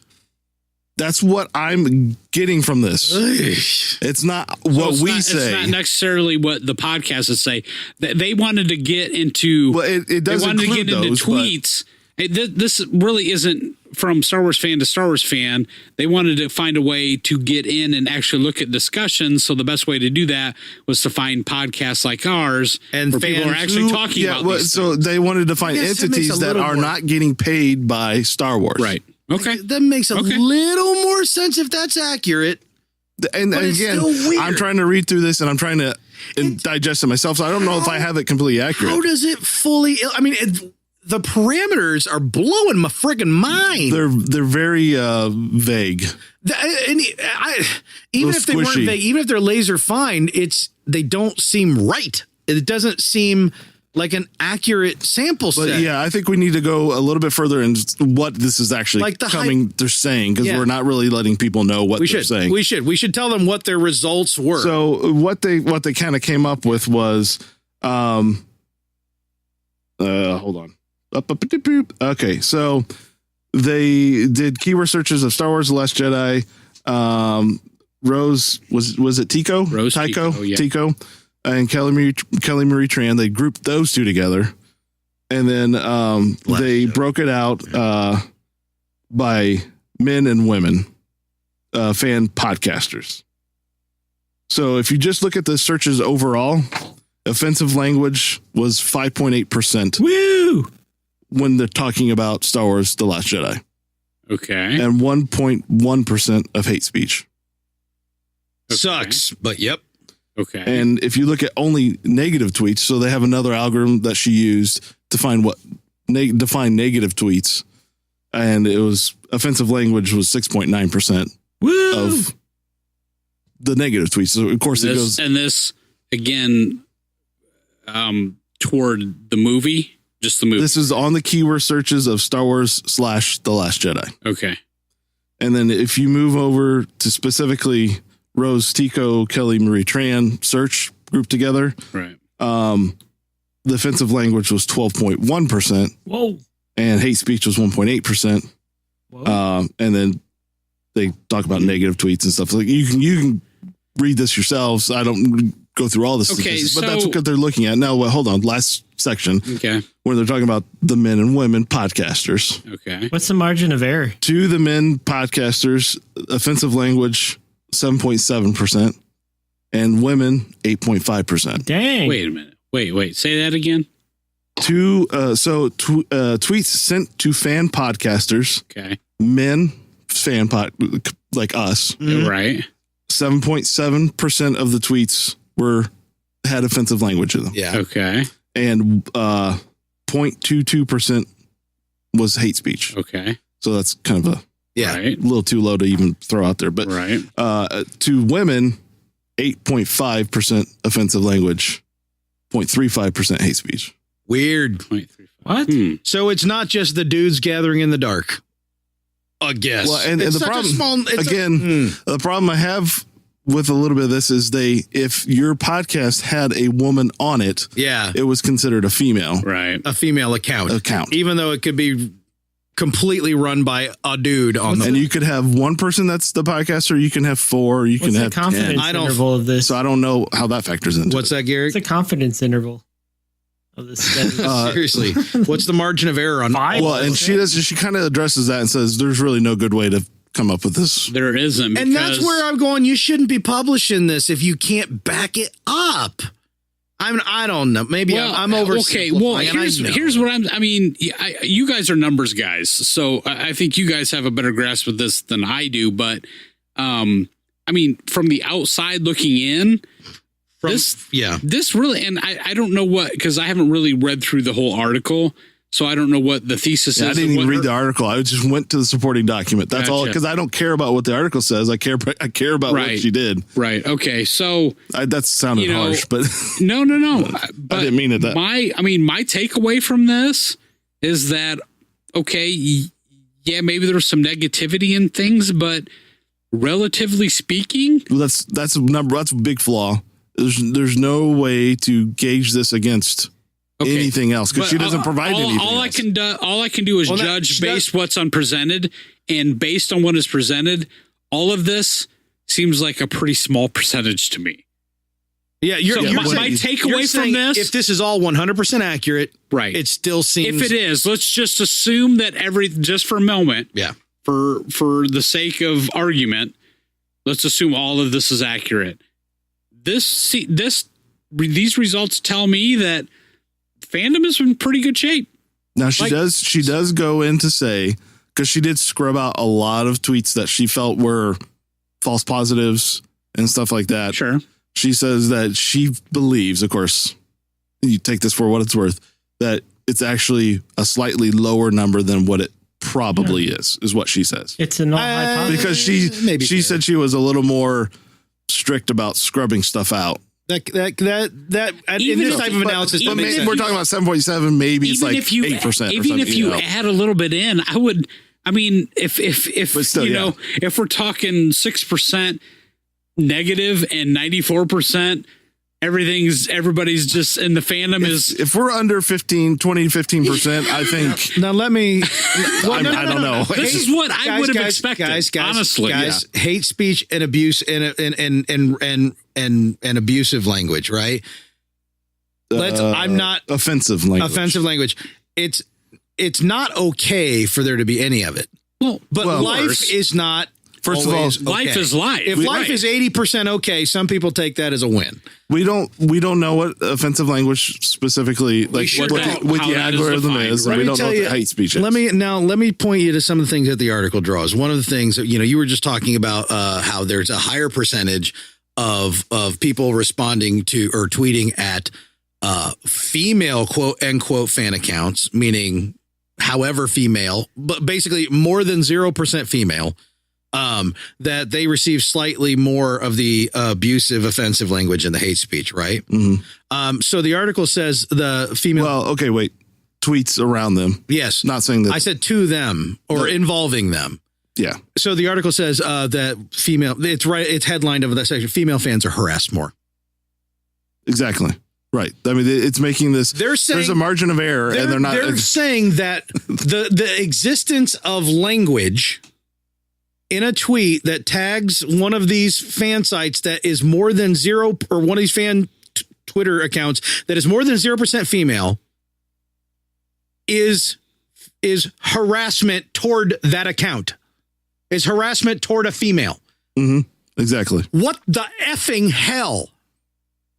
That's what I'm getting from this. It's not what we say. It's not necessarily what the podcast would say. They wanted to get into. Well, it does They wanted to include get into those, tweets. This really isn't from Star Wars fan to Star Wars fan. They wanted to find a way to get in and actually look at discussions. So the best way to do that was to find podcasts like ours, and where people are actually talking about these so things. they wanted to find I guess it makes entities a that little are more- not getting paid by Star Wars. Right. Okay. That makes a little more sense if that's accurate. And But it's again, still weird. I'm trying to read through this and I'm trying to digest it myself. So I don't know if I have it completely accurate. How does it fully? I mean, the parameters are blowing my friggin' mind. They're very vague. Even if they weren't squishy. vague, even if they're laser fine, they don't seem right. It doesn't seem like an accurate sample But set. yeah, I think we need to go a little bit further in what this is actually Like the they're saying, because Yeah. we're not really letting people know what they're saying. We should tell them what their results were. So what they kind of came up with was, hold on. Okay, so they did keyword searches of Star Wars: The Last Jedi. Rose was it Tico? Rose Tycho, Tico, yeah. Tico, and Kelly Marie Tran. They grouped those two together, and then they broke it out by men and women, fan podcasters. So if you just look at the searches overall, Offensive language was 5.8%. Woo! When they're talking about Star Wars The Last Jedi. Okay. And 1.1% of hate speech. Okay. Sucks, but yep. Okay. And if you look at only negative tweets, so they have another algorithm that she used to find what define negative tweets, and it was offensive language was 6.9% of the negative tweets. So of course it goes, and this again toward the movie, just the movie. This is on the keyword searches of Star Wars / The Last Jedi. Okay. And then if you move over to specifically Rose Tico, Kelly Marie Tran search group together, right? The offensive language was 12.1%. Whoa. And hate speech was 1.8%. And then they talk about negative tweets and stuff. Like you can read this yourselves. I don't go through all this, okay, but that's what they're looking at now. Well, hold on, last section, okay, where they're talking about the men and women podcasters. Okay, what's the margin of error? To the men podcasters, offensive language 7.7%, and women 8.5%. Dang! Wait a minute. Wait. Say that again. Tweets sent to fan podcasters. Okay. Men, fan pod like us. Right. 7.7% of the tweets had offensive language in them. Yeah. Okay. And 0.22% was hate speech. Okay. So that's kind of a Right. little too low to even throw out there. But right. To women, 8.5% offensive language, 0.35% hate speech. Weird. 0.35. What? So it's not just the dudes gathering in the dark. I guess. Well, and the problem, the problem I have with a little bit of this is if your podcast had a woman on it, it was considered a female. Right. A female account. Even though it could be completely run by a dude on and you could have one person that's the podcaster, you can have 4, you can have confidence 10. interval of this. So I don't know how that factors into What's that, Garrick? It's a confidence interval of this study. Seriously, what's the margin of error on? Well, and she kind of addresses that and says there's really no good way to come up with this. There isn't, and that's where I'm going. You shouldn't be publishing this if you can't back it up. I don't know. Maybe I'm over. Okay. Well, here's what I mean, you guys are numbers guys, so I think you guys have a better grasp of this than I do. But I mean, from the outside looking in, this really, and I don't know what, because I haven't really read through the whole article. So I don't know what the thesis is. I didn't even read the article. I just went to the supporting document. That's all, because I don't care about what the article says. I care about what she did. Right. Okay. So that sounded harsh, but no. But I didn't mean it that. My takeaway from this is that maybe there was some negativity in things, but relatively speaking, that's a big flaw. There's no way to gauge this against anything else, because she doesn't provide anything. All I can do is judge based what's unpresented, and based on what is presented, all of this seems like a pretty small percentage to me. Yeah, my takeaway from this, if this is all 100% accurate, right, it still seems. If it is, let's just assume that just for a moment, for the sake of argument, let's assume all of this is accurate. These results tell me that fandom is in pretty good shape. Now she does go in to say, because she did scrub out a lot of tweets that she felt were false positives and stuff like that. Sure. She says that she believes, of course, you take this for what it's worth, that it's actually a slightly lower number than what it probably is what she says. It's a null hypothesis. Because she said she was a little more strict about scrubbing stuff out. That in this type of analysis, but maybe we're talking about 7.7. Maybe it's like 8%. Even if you add a little bit in, I would. I mean, if still, if we're talking 6% negative and 94%, everybody's just in the fandom if we're under 15%, I think. Now let me. I don't know. This is what I would have expected. Honestly, hate speech and abuse and abusive language, right? I'm not offensive language. Offensive language. It's not okay for there to be any of it. Well, but life is not First of all, life is life. If life is 80% okay, some people take that as a win. we don't know what offensive language specifically, like sure what don't. the How that is algorithm defined, is, right? and we Let me don't know tell what you- the hate speech is. Let me point you to some of the things that the article draws. One of the things that, you were just talking about how there's a higher percentage of people responding to or tweeting at female quote unquote fan accounts, meaning however female, but basically more than 0% female, that they receive slightly more of the abusive, offensive language and the hate speech, right? Mm-hmm. So the article says the female. Well, okay, wait. Tweets around them. Yes. Not saying that. I said to them or involving them. Yeah. So the article says that female, it's right. It's headlined over that section. Female fans are harassed more. Exactly. Right. I mean, it's making this. They're saying there's a margin of error, and they're not. They're saying that the existence of language in a tweet that tags one of these fan sites that is more than zero, or one of these fan Twitter accounts that is more than 0% female, is harassment toward that account. Is harassment toward a female. Mm-hmm. Exactly. What the effing hell?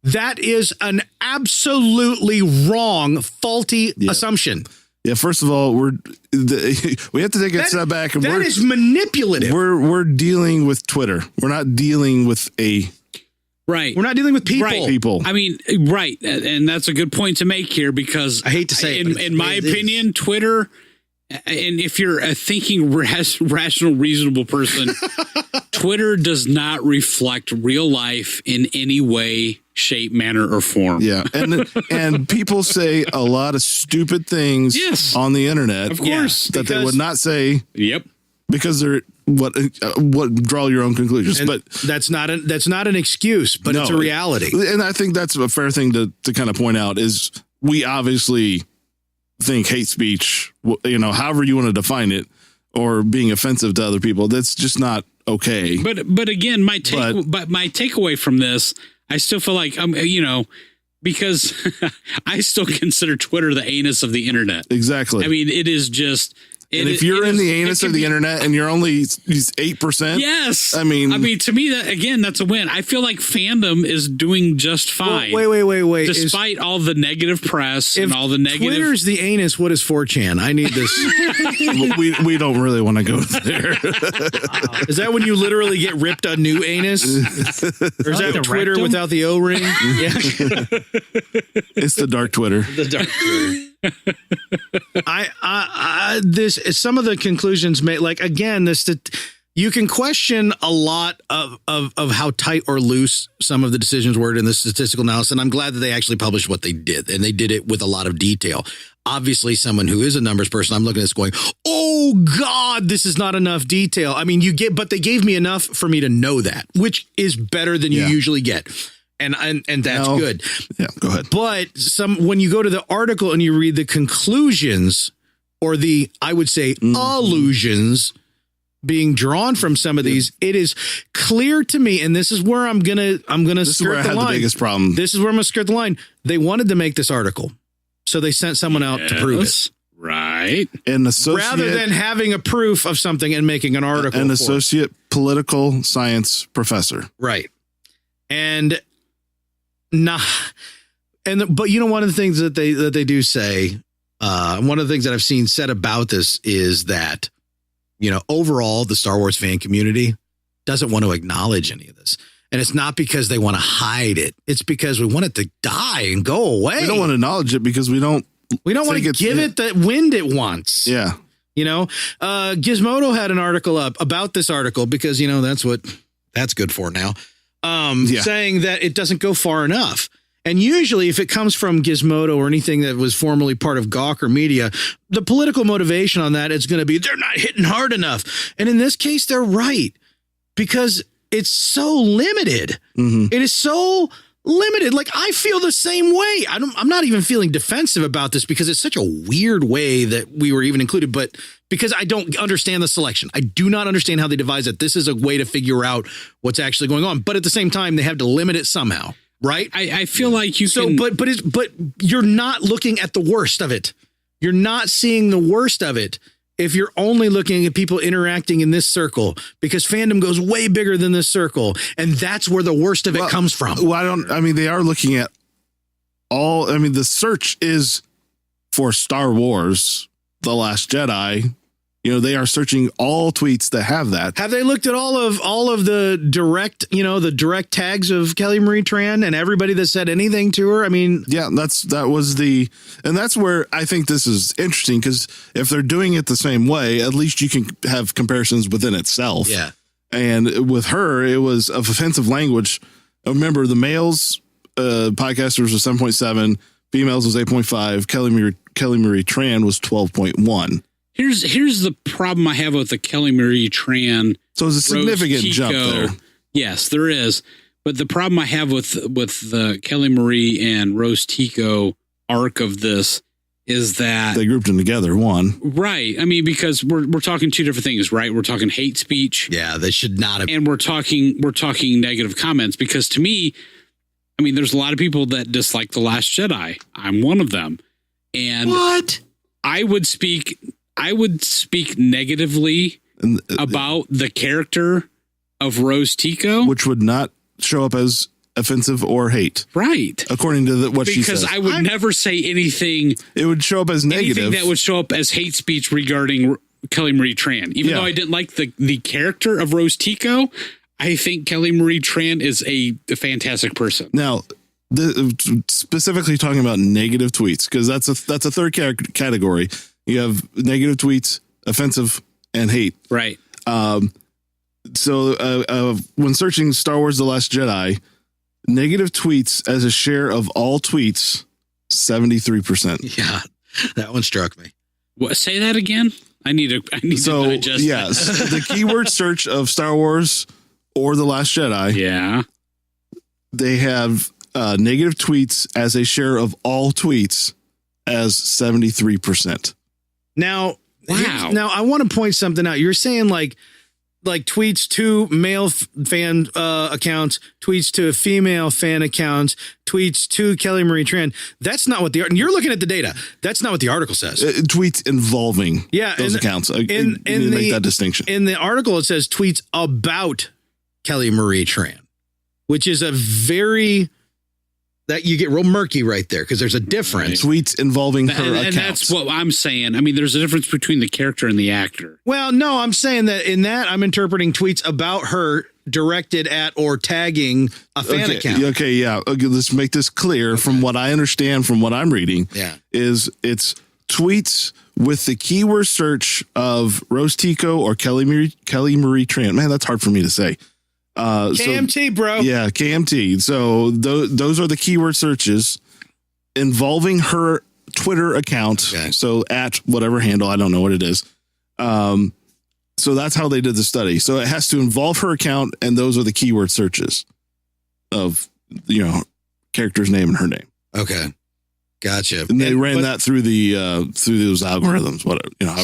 That is an absolutely wrong, faulty assumption. Yeah. First of all, we have to take a step back, and that is manipulative. We're dealing with Twitter. We're not dealing with Right. We're not dealing with people. Right. people. I mean, right. And that's a good point to make here, because I hate to say it, but in my opinion, Twitter, and if you're a thinking rational, reasonable person, Twitter does not reflect real life in any way, shape, manner, or form. Yeah, and people say a lot of stupid things on the internet, Of course. that they would not say. Yep. Because they're what draw your own conclusions, And but that's not an excuse, but it's a reality. And I think that's a fair thing to kind of point out is we obviously think hate speech, however you want to define it, or being offensive to other people, that's just not okay. But again, my takeaway from this, I still feel like because I still consider Twitter the anus of the internet. Exactly. I mean, it is just. And if you're in the anus of the internet and you're only 8%, yes. I mean, to me, that's a win. I feel like fandom is doing just fine. Wait. Despite all the negative press and all the negative. Twitter's the anus. What is 4chan? I need this. we don't really want to go there. Is that when you literally get ripped a new anus? Or is that Twitter rectum? without the O-ring? Yeah. It's the dark Twitter. The dark Twitter. Some of the conclusions made, like, again, you can question a lot of how tight or loose some of the decisions were in the statistical analysis. And I'm glad that they actually published what they did, and they did it with a lot of detail. Obviously, someone who is a numbers person, I'm looking at this going, oh God, this is not enough detail. I mean, but they gave me enough for me to know that, which is better than you usually get. And that's good. Yeah, go ahead. But when you go to the article and you read the conclusions, or I would say allusions being drawn from some of these, it is clear to me, and this is where I'm gonna skirt the line. The biggest problem. This is where I'm gonna skirt the line. They wanted to make this article, so they sent someone out to prove it. Right. Rather than having a proof of something and making an article. An associate political science professor. Right. But one of the things that they do say, one of the things that I've seen said about this is that, overall the Star Wars fan community doesn't want to acknowledge any of this. And it's not because they want to hide it. It's because we want it to die and go away. We don't want to acknowledge it because we don't want to give it the wind it wants. Yeah. Gizmodo had an article up about this article because, that's good for now. Saying that it doesn't go far enough. And usually if it comes from Gizmodo or anything that was formerly part of Gawker Media, the political motivation on that is going to be, they're not hitting hard enough. And in this case, they're right, because it's so limited. Mm-hmm. It is so limited. Like, I feel the same way. I'm not even feeling defensive about this because it's such a weird way that we were even included, but because I don't understand the selection. I do not understand how they devise it. This is a way to figure out what's actually going on. But at the same time, they have to limit it somehow. Right. I feel like you can. But you're not looking at the worst of it. You're not seeing the worst of it. if you're only looking at people interacting in this circle, because fandom goes way bigger than this circle, and that's where the worst of it comes from. Well, they are looking at all. I mean, the search is for Star Wars, The Last Jedi. You know, they are searching all tweets that have that. Have they looked at all of the direct, the direct tags of Kelly Marie Tran and everybody that said anything to her? I mean, yeah, that's where I think this is interesting, because if they're doing it the same way, at least you can have comparisons within itself. Yeah. And with her, it was of offensive language. Remember, the males podcasters was 7.7, females was 8.5. Kelly Marie Tran was 12.1. Here's the problem I have with the Kelly Marie Tran. So it's a significant jump there. Yes, there is. But the problem I have with the Kelly Marie and Rose Tico arc of this is that they grouped them together. One, right? I mean, because we're talking two different things, right? We're talking hate speech. Yeah, they should not have. And we're talking negative comments, because to me, I mean, there's a lot of people that dislike The Last Jedi. I'm one of them. And what? I would speak negatively about the character of Rose Tico, which would not show up as offensive or hate, right? According to what she says, because I would never say anything. It would show up as negative. Anything that would show up as hate speech regarding Kelly Marie Tran, even though I didn't like the character of Rose Tico. I think Kelly Marie Tran is a fantastic person. Now, specifically talking about negative tweets, because that's a third category. You have negative tweets, offensive, and hate. Right. So when searching Star Wars The Last Jedi, negative tweets as a share of all tweets, 73%. Yeah, that one struck me. What? Say that again? I need to digest yes, the keyword search of Star Wars or The Last Jedi. Yeah. They have negative tweets as a share of all tweets as 73%. Now, wow. Now I want to point something out. You're saying like tweets to male fan accounts, tweets to female fan accounts, tweets to Kelly Marie Tran. That's not what you're looking at the data. That's not what the article says. Tweets involving those accounts. Make that distinction. In the article, it says tweets about Kelly Marie Tran, which is a very... that you get real murky right there, because there's a difference. Right. Tweets involving her accounts. And that's what I'm saying. I mean, there's a difference between the character and the actor. Well, no, I'm saying that in that I'm interpreting tweets about her directed at or tagging a fan account. Okay, yeah. Okay, let's make this clear. From what I understand, from what I'm reading, is it's tweets with the keyword search of Rose Tico or Kelly Marie Tran. Man, that's hard for me to say. KMT, bro. Yeah, KMT. So those are the keyword searches involving her Twitter account. Okay. So at whatever handle, I don't know what it is. So that's how they did the study. So it has to involve her account, and those are the keyword searches of character's name and her name. Okay. Gotcha. And they ran that through through those algorithms.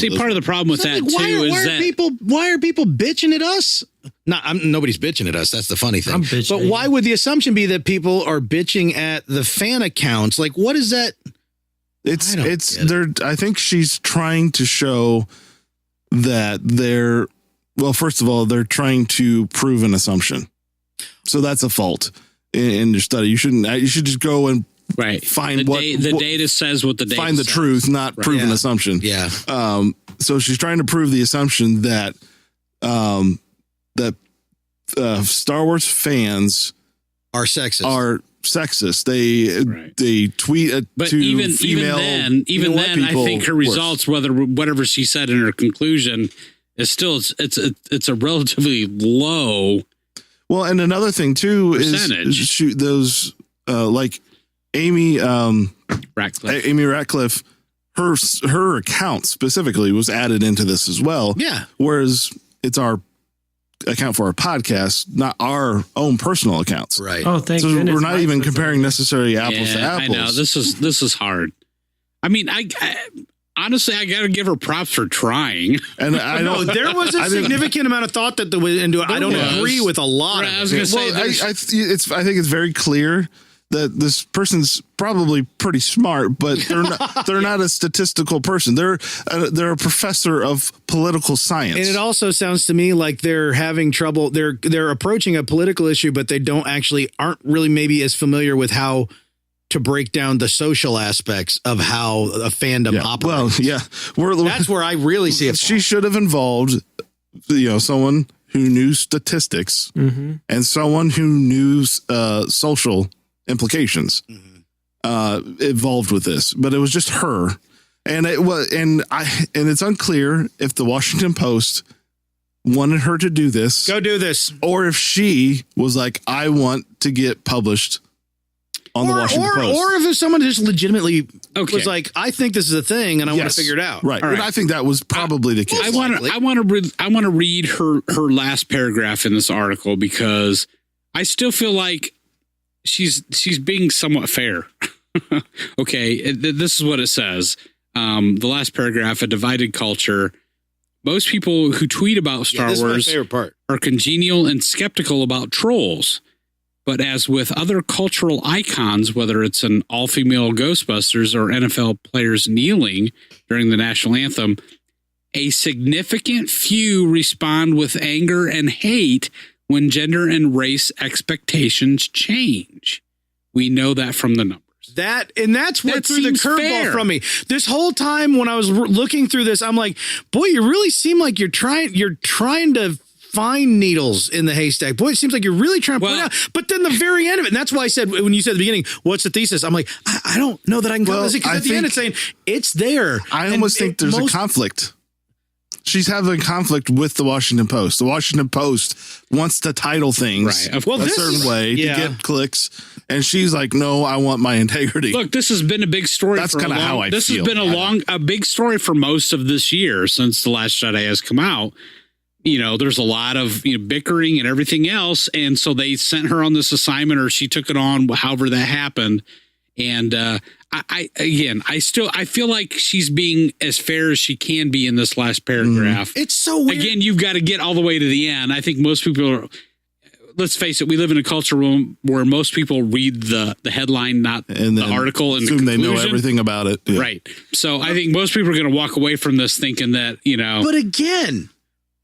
See, part of the problem with that too is that why are people bitching at us? Nobody's bitching at us. That's the funny thing. But why would the assumption be that people are bitching at the fan accounts? Like, what is that? I think she's trying to show that first of all, they're trying to prove an assumption. So that's a fault in your study. You should just go and find the data says what the data find the says. truth, not prove an assumption. Yeah. So she's trying to prove the assumption that Star Wars fans are sexist. They tweet but to even female, even then I think her results, whatever she said in her conclusion, is still it's a relatively low. Well, and another thing too percentage. is those like Amy Ratcliffe, her account specifically was added into this as well. Yeah. Whereas it's our account for our podcast, not our own personal accounts. Right. Oh, thank so goodness. We're not even comparing necessarily apples to apples. I know this is hard. I mean, I honestly, I got to give her props for trying. And I know there was a significant amount of thought that went into it. I don't agree with a lot of it. I was going to say, I think it's very clear that this person's probably pretty smart, but they're not a statistical person. They're a professor of political science. And it also sounds to me like they're having trouble. They're approaching a political issue, but they aren't really maybe as familiar with how to break down the social aspects of how a fandom operates. Well, yeah, that's where I really see it. She should have involved, someone who knew statistics and someone who knew social implications involved with this, but it was just her, and it's unclear if the Washington Post wanted her to do this, go do this, or if she was like, I want to get published on the Washington Post, or if someone just legitimately was like, I think this is a thing and I want to figure it out. Right. And I think that was probably the case. I want to read her last paragraph in this article because I still feel like she's being somewhat fair. Okay, this is what it says. The last paragraph: a divided culture. Most people who tweet about Star Wars are congenial and skeptical about trolls. But as with other cultural icons, whether it's an all-female Ghostbusters or NFL players kneeling during the national anthem, a significant few respond with anger and hate when gender and race expectations change. We know that from the numbers. That's what threw the curveball from me. This whole time when I was looking through this, I'm like, boy, you really seem like you're trying to find needles in the haystack. Boy, it seems like you're really trying to point out. But then the very end of it, and that's why I said, when you said at the beginning, what's the thesis? I'm like, I don't know that I can come to this, because at the end it's saying it's there. I almost think there's a conflict. She's having a conflict with the Washington Post. The Washington Post wants to title things a certain way to get clicks. And she's like, no, I want my integrity. Look, this has been a big story. That's kind of how I feel. This has been a big story for most of this year since The Last Jedi has come out. There's a lot of bickering and everything else. And so they sent her on this assignment, or she took it on, however that happened. And I feel like she's being as fair as she can be in this last paragraph. It's so weird. Again, you've got to get all the way to the end. I think most people are, let's face it, we live in a culture where most people read the headline, not the article, and assume they know everything about it. Yeah. Right. So I think most people are going to walk away from this thinking that, But again,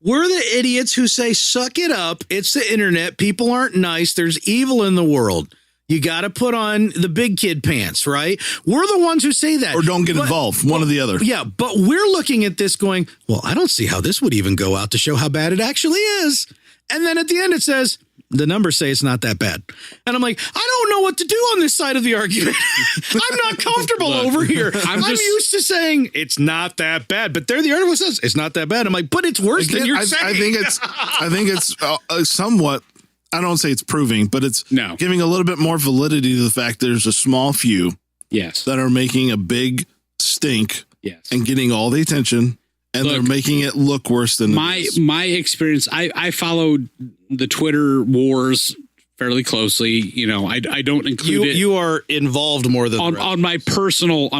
we're the idiots who say, suck it up. It's the internet. People aren't nice. There's evil in the world. You got to put on the big kid pants, right? We're the ones who say that. Or don't get involved, one or the other. Yeah, but we're looking at this going, well, I don't see how this would even go out to show how bad it actually is. And then at the end it says, the numbers say it's not that bad. And I'm like, I don't know what to do on this side of the argument. I'm not comfortable over here. I'm used to saying it's not that bad, but there the article says it's not that bad. I'm like, but it's worse than you're saying. I think it's somewhat, I don't say it's proving, but it's giving a little bit more validity to the fact there's a small few that are making a big stink and getting all the attention. And they're making it look worse than my experience. I followed the Twitter wars fairly closely. I don't include it. You are involved more than on my personal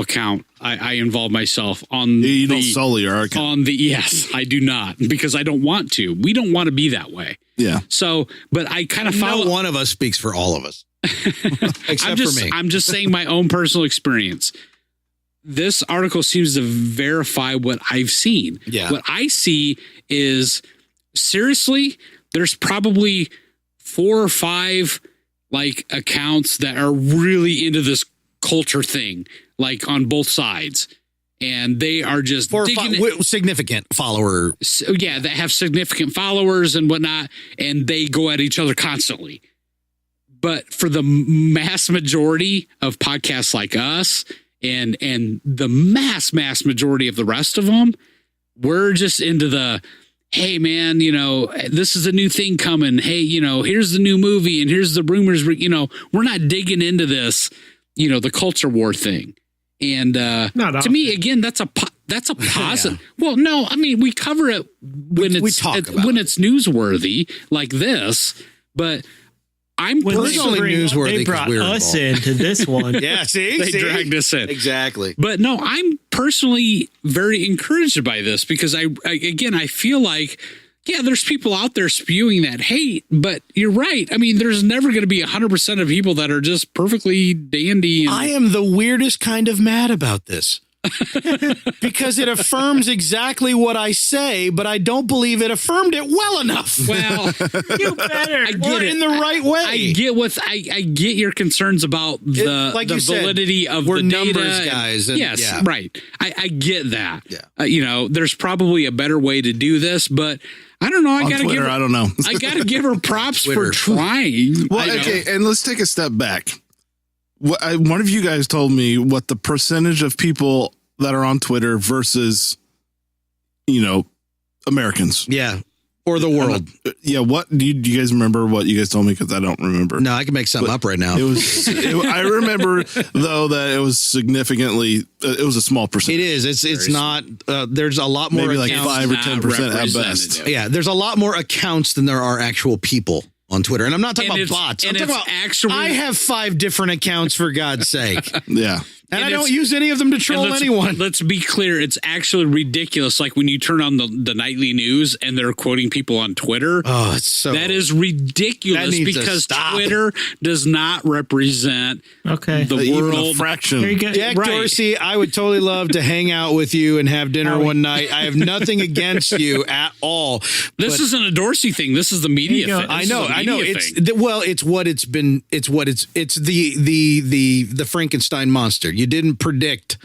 account. I involve myself on you don't sully your account. Yes, I do not, because I don't want to. We don't want to be that way. Yeah. So, but I kind of follow. No one of us speaks for all of us, except for me. I'm just saying my own personal experience. This article seems to verify what I've seen. Yeah. What I see is, seriously, there's probably 4 or 5 accounts that are really into this culture thing, on both sides. And they are just 4 or 5 significant followers. Yeah, that have significant followers and whatnot, and they go at each other constantly. But for the mass majority of podcasts like us, and the mass majority of the rest of them, we're just into the, hey man, this is a new thing coming. Hey, here's the new movie and here's the rumors. We're not digging into this, the culture war thing. And to me, again, that's a positive. Yeah. Well, no, I mean, we cover it when it's newsworthy like this, but I'm personally newsworthy. They brought us into this one. Yeah, see? They dragged us in. Exactly. But no, I'm personally very encouraged by this because I feel like, Yeah, there's people out there spewing that hate, but you're right. I mean, there's never going to be 100% of people that are just perfectly dandy. And I am the weirdest kind of mad about this. Because it affirms exactly what I say, but I don't believe it affirmed it well enough. well, You better. I get Or it. in the right way. I get your concerns about the like you said, validity of we're the data. numbers guys, and- yes, yeah. right. I get that. Yeah. There's probably a better way to do this, but I don't know. I On gotta Twitter, give her, I don't know. I gotta give her props for Twitter. trying. Well, okay, and let's take a step back. One of you guys told me what the percentage of people that are on Twitter versus, Americans. Yeah. Or the world. Yeah. What do you guys remember what you guys told me? Because I don't remember. No, I can make something up right now. It was. I remember though that it was significantly. It was a small percentage. It is. It's not. There's a lot more Maybe like accounts. 5 or not 10% at best. representative. Yeah, there's a lot more accounts than there are actual people on Twitter, and I'm not talking And about it's- bots. I'm and talking it's about actually- I have 5 different accounts for God's sake, Yeah. and I And don't it's- use any of them to troll anyone. Let's be clear. It's actually ridiculous. Like when you turn on the nightly news and they're quoting people on Twitter. Oh, it's so That is ridiculous That needs to because stop. Twitter does not represent Okay. the Even a world. fraction. Here you go. Jack Right. Dorsey, I would totally love to hang out with you and have dinner one night. I have nothing against you at all. This but- isn't a Dorsey thing. This is the media Here you thing. go. This I is know. a media It's thing. well, it's what it's been. It's the Frankenstein monster. You didn't predict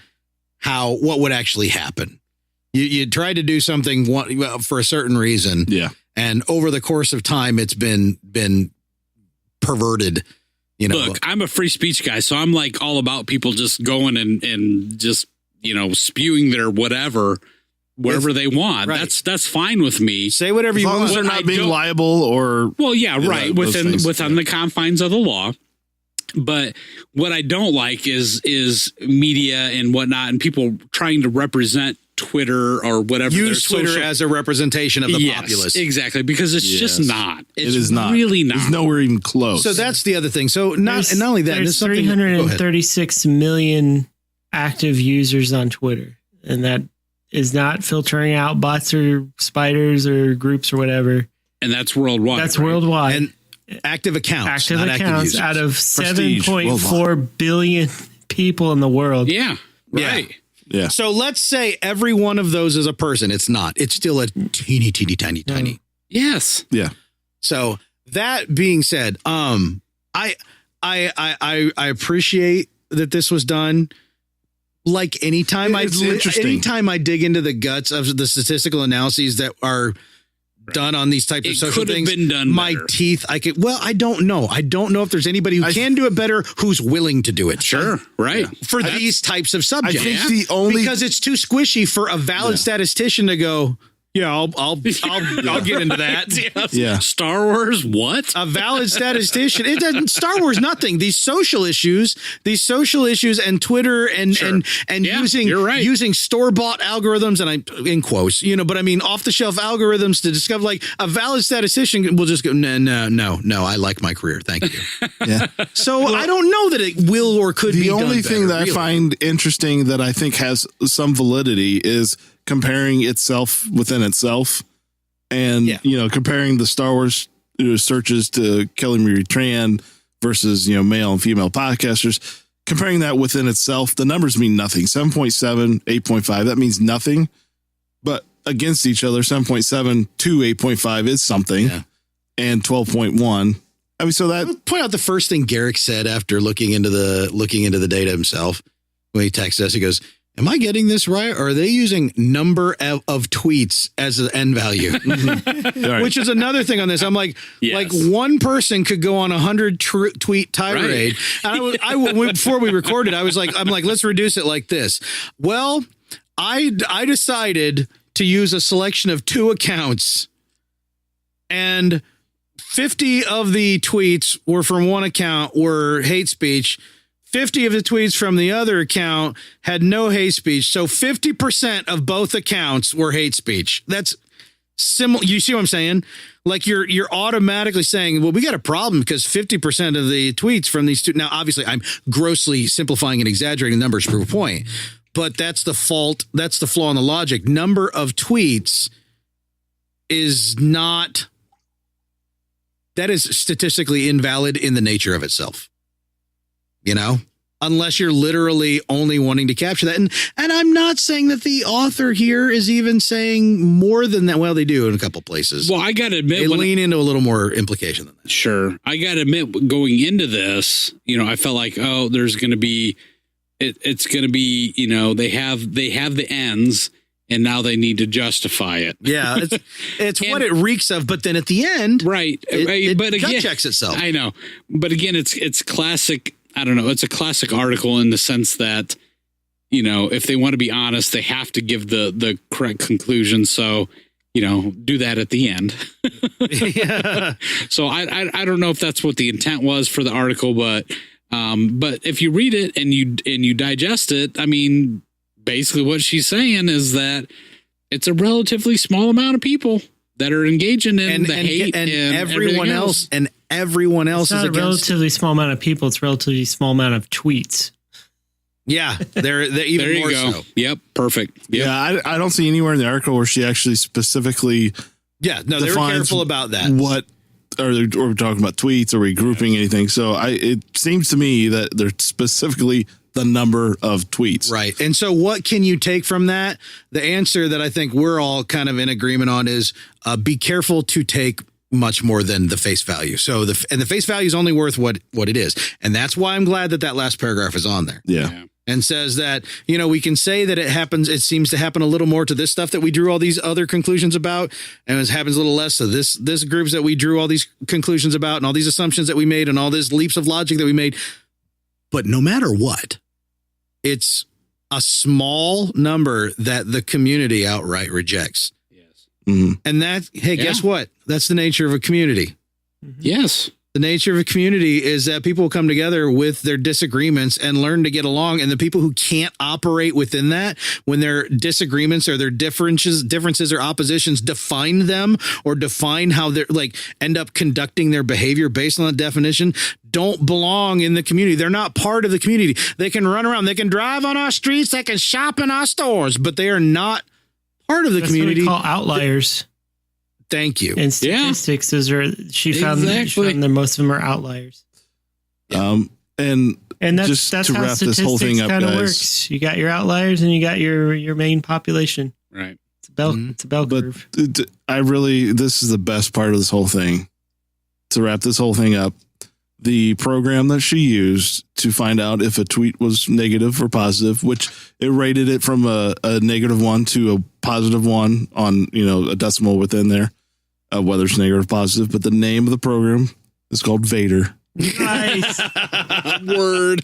what would actually happen. You tried to do something for a certain reason, Yeah. and over the course of time, it's been perverted. Look, I'm a free speech guy, so I'm like all about people just going and just spewing their whatever wherever they want. Right. That's fine with me. say whatever As you long as want. they're I not being don't- liable or. Well, yeah, Yeah, right. those things, Within the confines of the law. But what I don't like is media and whatnot and people trying to represent Twitter or whatever. Use their Twitter social- as a representation of the Yes, populace. exactly, because it's just Yes. not. It It's is not. really not. It's nowhere even close. So that's the other thing. So not only that, there's this is something. Go ahead. 336 million active users on Twitter, and that is not filtering out bots or spiders or groups or whatever. And that's worldwide. That's right? worldwide. And active accounts, active not accounts active users. out of Prestige 7.4 billion people in the world. Yeah, right. yeah. So let's say every one of those is a person. It's not. It's still a teeny, tiny. Yes. Yeah. So that being said, I appreciate that this was done. Like anytime It's interesting. anytime I dig into the guts of the statistical analyses that are done on these types of It social could have things, been done my better. teeth, I don't know. I don't know if there's anybody who can do it better who's willing to do it. Sure. Right. For these types of I subjects. think the only. Because it's too squishy for a valid statistician to go, yeah, I'll get into that. Yes. Yeah. Star Wars. What? A valid statistician. It doesn't. Star Wars. Nothing. These social issues, and Twitter, and Yeah, using you're right. using store bought algorithms, and I'm in quotes, but I mean off the shelf algorithms to discover. Like a valid statistician will just go, no. I like my career. Thank you. Yeah. So I don't know that it will or could be The done only thing better, that I really. find interesting that I think has some validity is comparing itself within itself, and comparing the Star Wars searches to Kelly Marie Tran versus male and female podcasters. Comparing that within itself, the numbers mean nothing. 7.7, 8.5, that means nothing. But against each other, 7.7 to 8.5 is something, and 12.1. I mean, so that Point out the first thing Garrick said after looking into the data himself when he texted us. He goes, "Am I getting this right? Or are they using number of tweets as an end value?" right. Which is another thing on this. I'm like, Yes. like one person could go on 100 tweet tirade. And before we recorded, I'm like, let's reduce it like this. Well, I decided to use a selection of 2 accounts, and 50 of the tweets were from one account were hate speech. 50 of the tweets from the other account had no hate speech. So 50% of both accounts were hate speech. That's similar. You see what I'm saying? Like you're automatically saying, well, we got a problem because 50% of the tweets from these two. Now, obviously, I'm grossly simplifying and exaggerating numbers per point, but that's the fault. That's the flaw in the logic. Number of tweets is not, that is statistically invalid in the nature of itself. You know, unless you're literally only wanting to capture that. And I'm not saying that the author here is even saying more than that. Well, they do in a couple places. Well, I got to admit, they lean into a little more implication than that. Sure. I got to admit, going into this, you know, I felt like, oh, there's going to be, it's going to be, you know, they have the ends and now they need to justify it. Yeah. It's what it reeks of. But then at the end, right. But again, gut checks itself. I know. But again, it's classic. I don't know. It's a classic article in the sense that, you know, if they want to be honest, they have to give the correct conclusion. So, you know, do that at the end. Yeah. So I don't know if that's what the intent was for the article, but if you read it and you digest it, I mean, basically what she's saying is that it's a relatively small amount of people that are engaging in the hate and everyone else. And everyone else it's not is a against. relatively small amount of people. It's a relatively small amount of tweets. Yeah, they're even there you more go. so. Yep, perfect. Yep. Yeah, I don't see anywhere in the article where she actually specifically Yeah, no, they were defines careful about that. What are we talking about tweets? Are we grouping anything? So it seems to me that they're specifically the number of tweets. Right. And so what can you take from that? The answer that I think we're all kind of in agreement on is be careful to take much more than the face value. So the face value is only worth what it is. And that's why I'm glad that last paragraph is on there. Yeah. And says that, you know, we can say that it seems to happen a little more to this stuff that we drew all these other conclusions about, and it happens a little less to this groups that we drew all these conclusions about and all these assumptions that we made and all these leaps of logic that we made. But no matter what, it's a small number that the community outright rejects. Yes. Mm-hmm. And guess what? That's the nature of a community. Yes. The nature of a community is that people come together with their disagreements and learn to get along. And the people who can't operate within that, when their disagreements or their differences or oppositions define them or define how they're end up conducting their behavior based on that definition, don't belong in the community. They're not part of the community. They can run around, they can drive on our streets, they can shop in our stores, but they are not part of the community. What we call outliers. Thank you. In statistics, she found that most of them are outliers. And that's just that's to how wrap this whole thing up, kind of guys. works. You got your outliers and you got your main population. Right. It's a bell curve. This is the best part of this whole thing. To wrap this whole thing up, the program that she used to find out if a tweet was negative or positive, which it rated it from a -1 to a +1 on, a decimal within there, whether it's negative or positive. But the name of the program is called Vader. Nice. Word.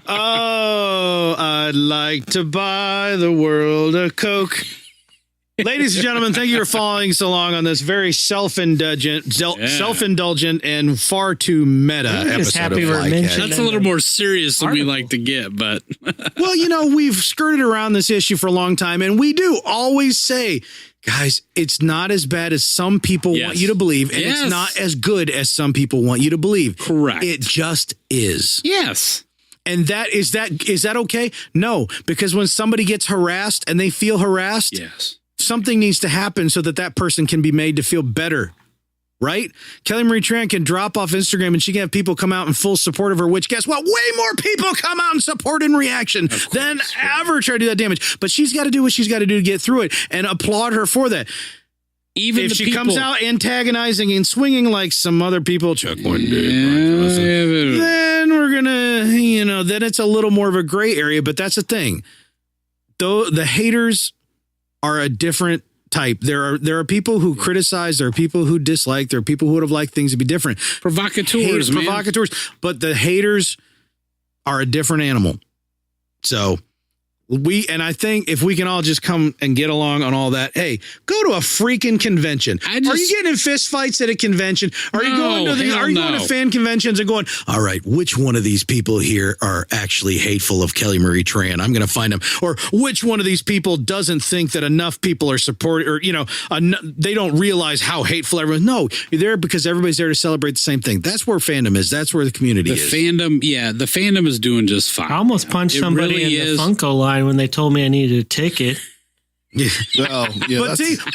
Oh, I'd like to buy the world a Coke. Ladies and gentlemen, thank you for following so long on this very self-indulgent and far too meta episode of Flycast. That's a little more serious than we like to get, but well, we've skirted around this issue for a long time, and we do always say, guys, it's not as bad as some people want you to believe, and it's not as good as some people want you to believe. Correct. It just is. Yes. And is that okay? No, because when somebody gets harassed and they feel harassed, something needs to happen so that person can be made to feel better, right? Kelly Marie Tran can drop off Instagram and she can have people come out in full support of her, which guess what? Way more people come out and support in reaction than ever try to do that damage. But she's got to do what she's got to do to get through it, and applaud her for that. Even if she comes out antagonizing and swinging like some other people, Chuck one did, then we're gonna, then it's a little more of a gray area. But that's the thing, though. The haters are a different type. There are people who criticize, there are people who dislike, there are people who would have liked things to be different. Provocateurs. But the haters are a different animal. So I think if we can all just come and get along on all that, hey, go to a freaking convention. Are you getting in fist fights at a convention? Are you going to fan conventions and going, all right, which one of these people here are actually hateful of Kelly Marie Tran? I'm going to find them. Or which one of these people doesn't think that enough people are supporting, or, they don't realize how hateful everyone. No, you're there because everybody's there to celebrate the same thing. That's where fandom is. That's where the community is. The fandom is doing just fine. I almost punched somebody in the Funko line when they told me I needed a ticket. Well, yeah,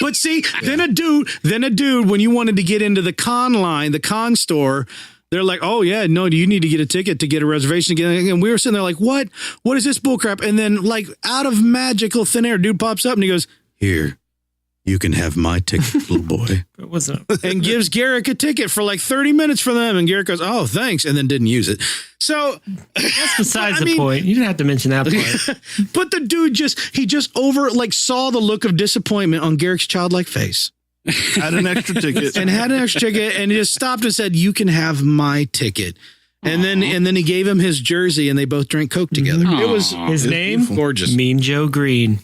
But see, then a dude, when you wanted to get into the con store, they're like, oh yeah, no, you need to get a ticket to get a reservation again. And we were sitting there like, what is this bullcrap? And then like out of magical thin air, dude pops up and he goes, here, you can have my ticket, little boy. What's up? And gives Garrick a ticket for like 30 minutes for them. And Garrick goes, oh, thanks. And then didn't use it. So That's besides the point. You didn't have to mention that part. But the dude just saw the look of disappointment on Garrick's childlike face. had an extra ticket. And he just stopped and said, you can have my ticket. And then he gave him his jersey and they both drank Coke together. Aww. It was His name? gorgeous. Mean Joe Green.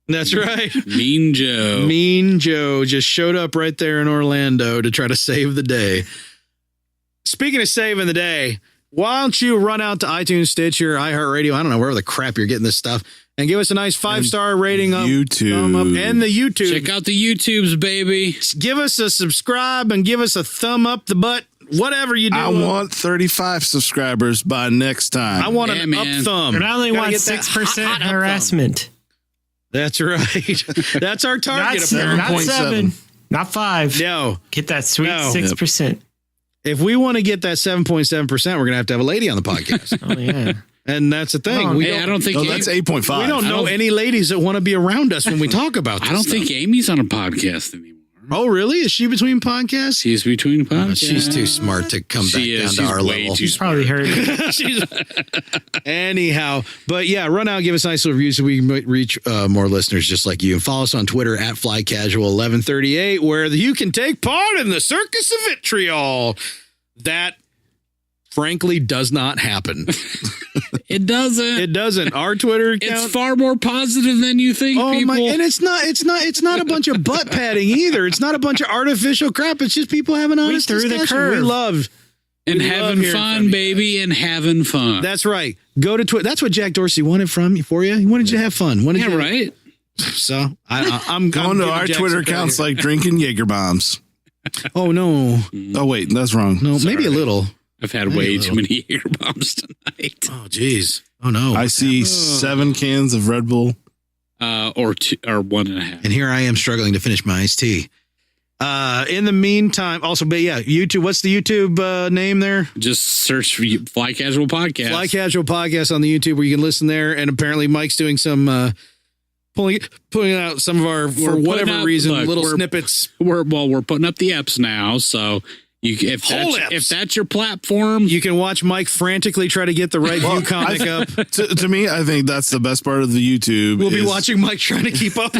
That's right. Mean Joe. Mean Joe just showed up right there in Orlando to try to save the day. Speaking of saving the day, why don't you run out to iTunes, Stitcher, iHeartRadio, I don't know, wherever the crap you're getting this stuff, and give us a nice 5-star rating on YouTube. thumb up, and the YouTube. Check out the YouTubes, baby. Give us a subscribe and give us a thumb up the butt, whatever you do. I want 35 subscribers by next time. I want Yeah, an man. up thumb. And I only Gotta want get that 6% hot up thumb. harassment. That's right. That's our target, Not apparently. 7, not 5. No. Get that sweet No. 6%. If we want to get that 7.7%, we're going to have a lady on the podcast. Oh, yeah. And that's the thing. Oh, Hey, I don't think Oh, that's 8.5. we don't know any ladies that want to be around us when we talk about this I don't stuff. think Amy's on a podcast anymore. Oh, really? Is she between podcasts? She's between podcasts. She's too smart to come back She down is. to She's our way level. too She's probably heard it. She's anyhow, but yeah, run out, give us a nice little review so we can reach more listeners just like you. And follow us on Twitter at FlyCasual1138, where you can take part in the circus of vitriol. That, frankly, does not happen. It doesn't. It doesn't. Our Twitter account. It's far more positive than you think, Oh people. my! And it's not a bunch of butt padding either. It's not a bunch of artificial crap. It's just people having honest threw the discussion. curve. We love. and we love having hearing from fun, you baby, and having fun. That's right. Go to Twitter. That's what Jack Dorsey wanted for you. He wanted you to have fun. Wanted Yeah, you to- right? So I'm Going to giving our Jack Twitter some credit accounts here. like drinking Jaeger bombs. Oh no, Oh wait, that's wrong. no, maybe a little. I've had way too many Jaeger bombs tonight. Oh geez. Oh no. I see 7 cans of Red Bull. Or 2 or 1.5. And here I am struggling to finish my iced tea. In the meantime, also, but yeah, YouTube. What's the YouTube name there? Just search for Fly Casual Podcast. Fly Casual Podcast on the YouTube, where you can listen there. And apparently, Mike's doing some pulling out some of our, for putting whatever up- reason, look, little we're- snippets. We're putting up the eps now, so if that's your platform, You can watch Mike frantically try to get the right Well, ViewComic up. To me, I think that's the best part of the YouTube. We'll be is- watching Mike trying to keep up.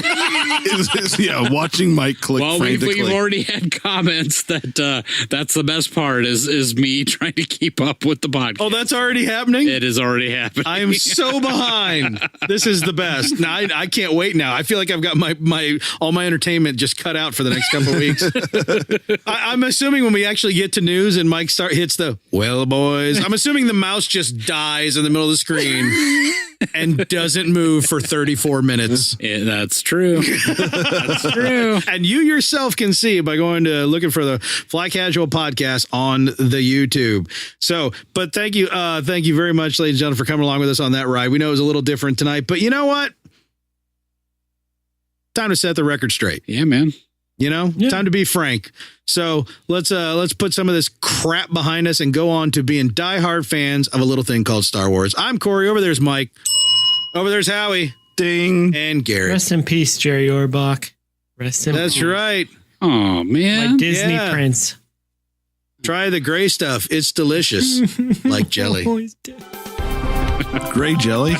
yeah, watching Mike click well, we've frantically. already had comments that that's the best part is me trying to keep up with the podcast. Oh, that's already happening? It is already happening. I am so behind. This is the best. Now I can't wait now. I feel like I've got my all my entertainment just cut out for the next couple of weeks. I'm assuming when we actually get to news and Mike hits the well, boys, I'm assuming the mouse just dies in the middle of the screen and doesn't move for 34 minutes. That's true. That's true. And you yourself can see by going to looking for the Fly Casual Podcast on the YouTube. So, but thank you very much, ladies and gentlemen, for coming along with us on that ride. We know it was a little different tonight, but you know what? Time to set the record straight. Yeah, man. You know, Yeah. time to be frank. So let's put some of this crap behind us and go on to being diehard fans of a little thing called Star Wars. I'm Corey. Over there's Mike. Over there's Howie. Ding. And Garrick. Rest in peace, Jerry Orbach. Rest in That's peace. right. Oh, man. My Disney Yeah. prince. Try the gray stuff. It's delicious. Like jelly. Oh, he's dead. Gray jelly.